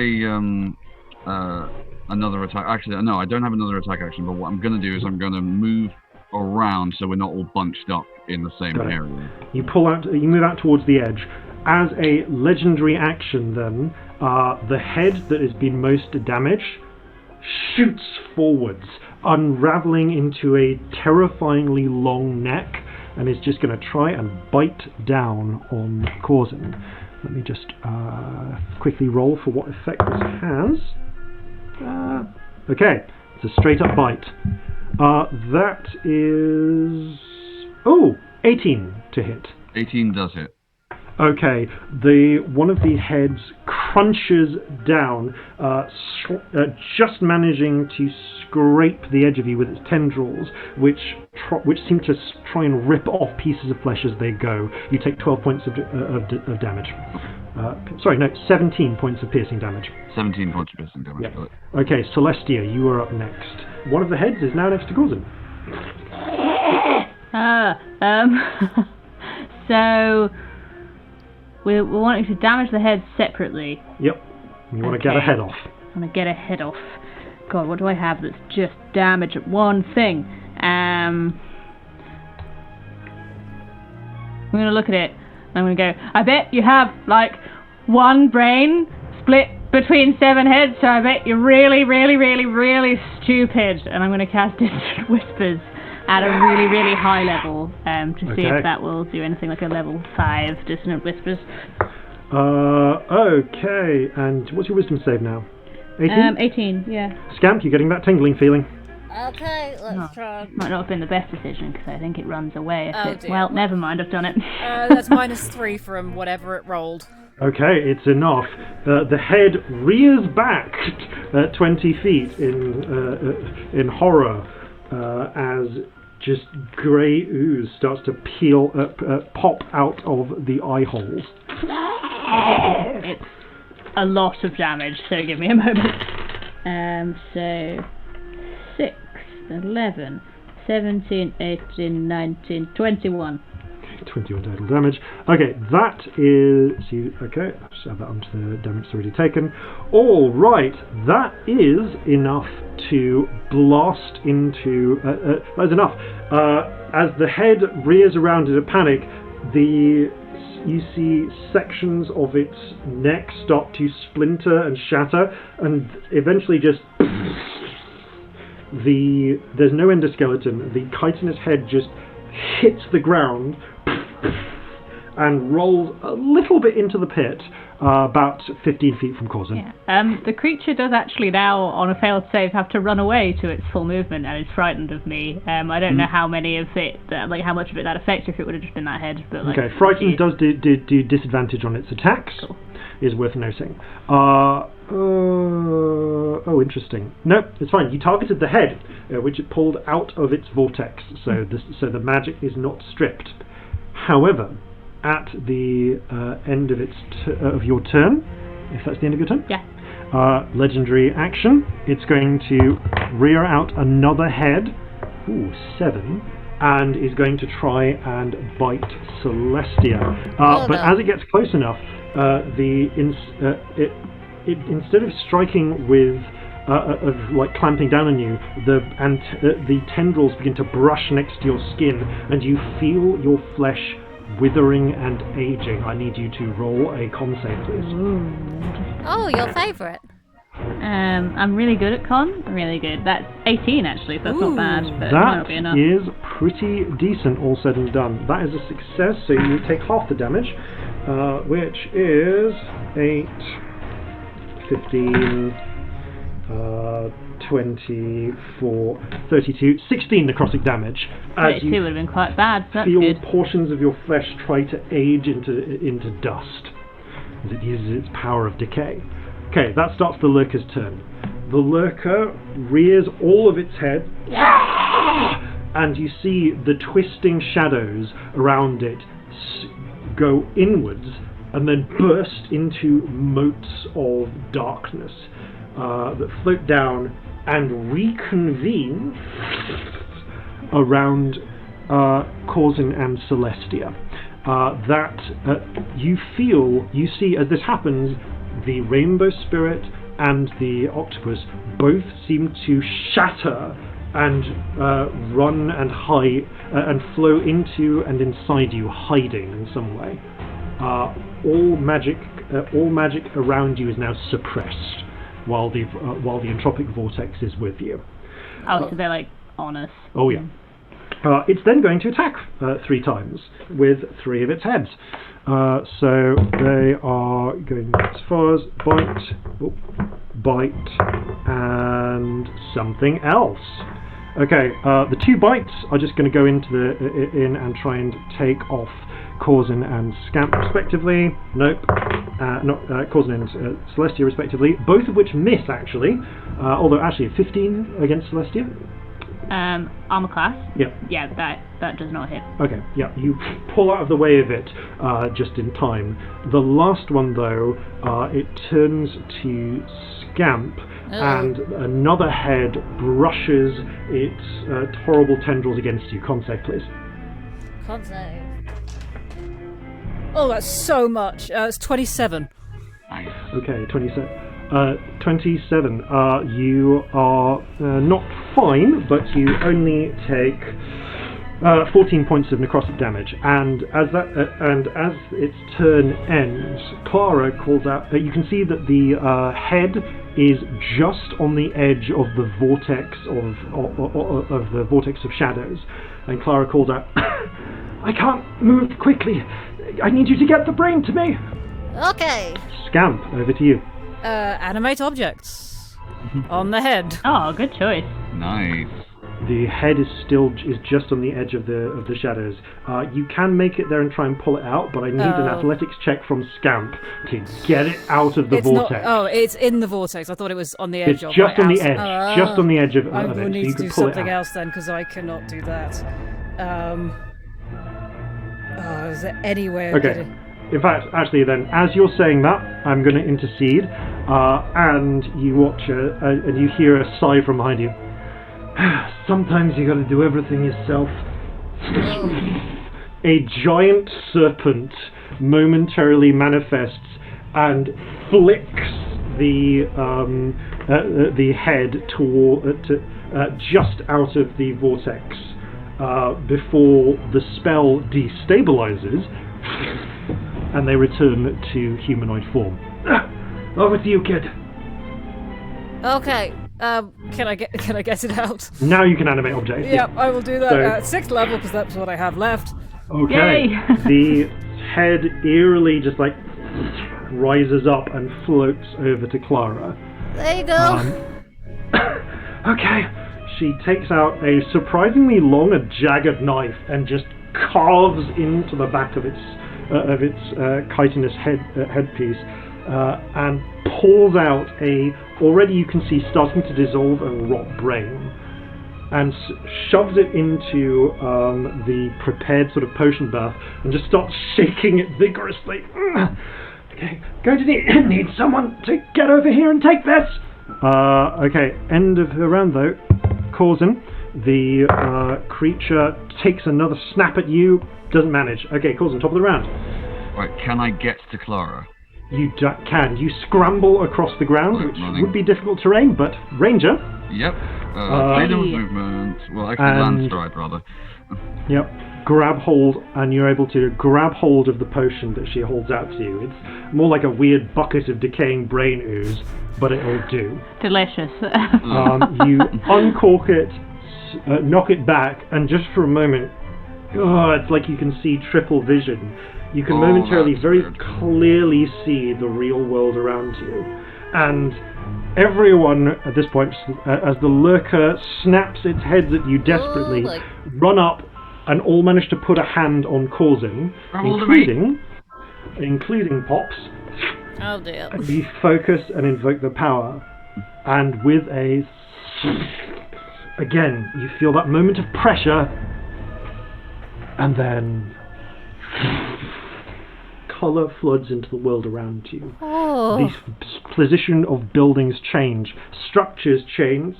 another attack. Actually, no, I don't have another attack action. But what I'm going to do is I'm going to move around so we're not all bunched up in the same area. You move out towards the edge. As a legendary action, then, the head that has been most damaged shoots forwards, unraveling into a terrifyingly long neck, and is just going to try and bite down on Corzin. Let me just quickly roll for what effect this has. Okay, it's a straight up bite. That is... 18 to hit. 18 does hit. Okay, one of the heads crunches down, just managing to scrape the edge of you with its tendrils, which seem to try and rip off pieces of flesh as they go. You take 12 points of damage. 17 points of piercing damage. 17 points of piercing damage. Yeah. Okay, Celestia, you are up next. One of the heads is now next to Corzin. So we're wanting to damage the head separately. Yep. You want to get a head off. I want to get a head off. God, what do I have that's just damage at one thing? I'm going to look at it. I'm going to go, I bet you have, like, one brain split between 7 heads, so I bet you're really, really, really, really stupid. And I'm going to cast Distant Whispers at a really, really high level to see if that will do anything like a level 5 Dissonant Whispers. Okay, and what's your wisdom save now? 18? 18, yeah. Scamp, you getting that tingling feeling? Okay, let's try. Might not have been the best decision because I think it runs away. Dear. Well, never mind, I've done it. That's -3 from whatever it rolled. Okay, it's enough. The head rears back 20 feet in horror as just grey ooze starts to pop out of the eye holes. It's a lot of damage, so give me a moment. So 6, 11, 17, 18, 19, 21. 21 total damage. Okay, that is... Okay, I'll just add that onto the damage that's already taken. All right, that is enough to blast into... that is enough. As the head rears around in a panic, you see sections of its neck start to splinter and shatter, and eventually just... There's no endoskeleton. The chitinous head just hits the ground and rolls a little bit into the pit, about 15 feet from Corzin. Yeah. The creature does actually now, on a failed save, have to run away to its full movement and is frightened of me. I don't know how many of it, how much of it that affects if it would have just been that head. But okay, frightened does do disadvantage on its attacks. Cool. Is worth noting. Interesting. No, it's fine. You targeted the head, which it pulled out of its vortex, so the magic is not stripped. However, at the end of your turn, if that's the end of your turn, legendary action, it's going to rear out another head, 7, and is going to try and bite Celestia. But as it gets close enough, instead of striking with like clamping down on you, the tendrils begin to brush next to your skin, and you feel your flesh withering and aging. I need you to roll a con save, please. Oh, your favourite. I'm really good at con. Really good. That's 18 actually, so that's not bad. But that enough. is pretty decent, all said and done. That is a success, so you take half the damage, which is 8, 15, 24, 32, 16 necrotic damage. 32 would have been quite bad, so that's feel good. Portions of your flesh try to age into dust as it uses its power of decay. Okay, that starts the lurker's turn. The lurker rears all of its head, and you see the twisting shadows around it go inwards and then burst into motes of darkness that float down and reconvene around Corzin and Celestia. You see as this happens, the rainbow spirit and the octopus both seem to shatter and run and hide and flow into and inside you, hiding in some way. All magic around you is now suppressed, while the entropic vortex is with you. So they're like on us. Oh yeah. It's then going to attack 3 times with 3 of its heads. So they are going as far as bite, and something else. Okay, the 2 bites are just going to go in and try and take off Corzin and Scamp respectively. Nope. Not Corzin and Celestia respectively. Both of which miss, actually. Although, actually, 15 against Celestia. Armor class? Yep. Yeah, that does not hit. Okay, yeah, you pull out of the way of it just in time. The last one, though, it turns to Scamp, and another head brushes its horrible tendrils against you. Con save, please. Con save. Oh, that's so much. It's 27. Nice. Okay, 27. 27. You are not fine, but you only take 14 points of necrotic damage. And as its turn ends, Clara calls out. You can see that the head is just on the edge of the vortex of the vortex of shadows, and Clara calls out, "I can't move quickly. I need you to get the brain to me." Okay. Scamp, over to you. Animate objects on the head. Oh, good choice. Nice. The head is just on the edge of the shadows. You can make it there and try and pull it out, but I need an athletics check from Scamp to get it out of the vortex. It's in the vortex. I thought it was on the edge. It's just on the edge. Just on the edge of I it. will So need you to can do pull it something out. else then, because I cannot do that. Is there any way of getting... In fact, actually, then, as you're saying that, I'm going to intercede, and you watch, and you hear a sigh from behind you. Sometimes you got to do everything yourself. A giant serpent momentarily manifests and flicks the head just out of the vortex before the spell destabilizes. And they return to humanoid form. Over to you, kid. Okay. Can I get it out? Now you can animate objects. Yep, I will do that So- at 6th level, because that's what I have left. Okay. Yay. The head eerily just rises up and floats over to Clara. There you go. Okay. She takes out a surprisingly long and jagged knife and just carves into the back of its chitinous headpiece, and pulls out already you can see starting to dissolve and rot brain, and shoves it into the prepared sort of potion bath and just starts shaking it vigorously. Okay, going to need someone to get over here and take this. Okay, end of the round though. Corzin, the creature takes another snap at you. Doesn't manage. Okay, Corzin, top of the round. Right, can I get to Clara? You can. You scramble across the ground, which running. would be difficult terrain, but Ranger. Yep. Freedom of movement. Well, actually, land stride, rather. Yep. Grab hold, and you're able to grab hold of the potion that she holds out to you. It's more like a weird bucket of decaying brain ooze, but it'll do. Delicious. You uncork it, knock it back, and just for a moment, it's like you can see triple vision. You can momentarily very clearly see the real world around you. And everyone at this point, as the lurker snaps its heads at you desperately, run up and all manage to put a hand on Corzin, including Pops. Oh dear. And you focus and invoke the power. And with again, you feel that moment of pressure, and then colour floods into the world around you. Oh. The position of buildings change, structures change,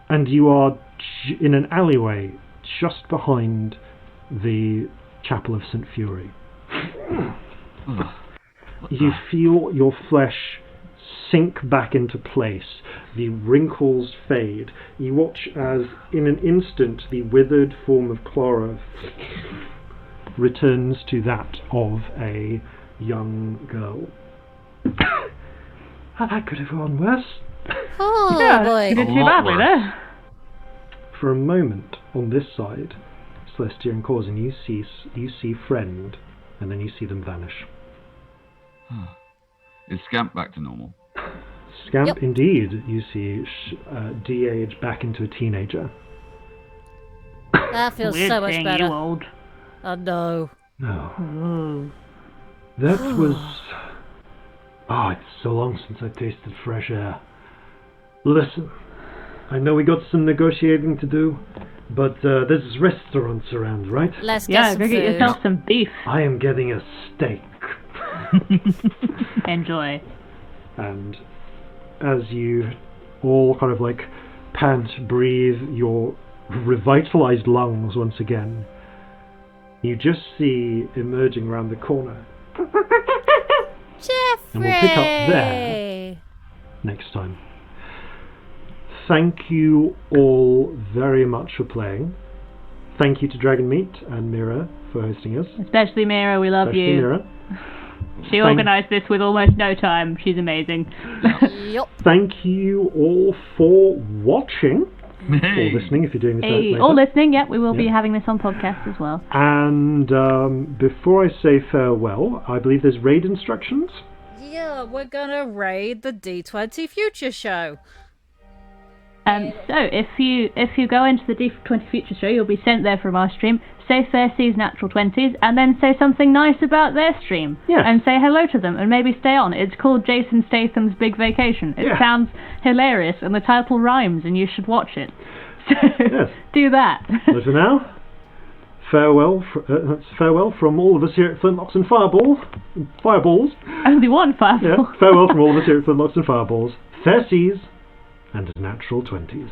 and you are in an alleyway just behind the Chapel of St. Fury. You feel your flesh sink back into place. The wrinkles fade. You watch as, in an instant, the withered form of Clara returns to that of a young girl. That could have gone worse. Oh boy. You did A too lot badly worse. there. For a moment, on this side, Celestia and Corzin, you see friend, and then you see them vanish. Is Scamp back to normal? Scamp, Yep. indeed, you see de-age back into a teenager. That feels Weird so much seeing better. you old. Oh no. No. Ooh. That was... Oh, it's so long since I tasted fresh air. Listen, I know we got some negotiating to do, but there's restaurants around, right? Let's get Yeah, some go get food. yourself some beef. I am getting a steak. Enjoy. And as you all kind of like pant, breathe your revitalized lungs once again, you just see emerging around the corner. Jeffrey! And we'll pick up there next time. Thank you all very much for playing. Thank you to Dragonmeet and Mira for hosting us. Especially Mira, we love Especially you. Mira. She organised this with almost no time. She's amazing. Yup. Thank you all for watching. Hey. Or listening if you're doing this Hey, later. or listening, yeah, we will be Yeah. having this on podcast as well. And before I say farewell, I believe there's raid instructions. Yeah, we're gonna raid the D20 Future Show. So if you go into the D20 Future Show, you'll be sent there from our stream. Say Cersei's Natural 20s, and then say something nice about their stream. Yeah. And say hello to them, and maybe stay on. It's called Jason Statham's Big Vacation. It Yeah. sounds hilarious, and the title rhymes, and you should watch it. So Yes. do that. But for now, farewell. That's farewell from all of us here at Flintlocks and Fireballs. Only one fireball. Yeah. Farewell from all of us here at Flintlocks and Fireballs. Fair seas and natural 20s.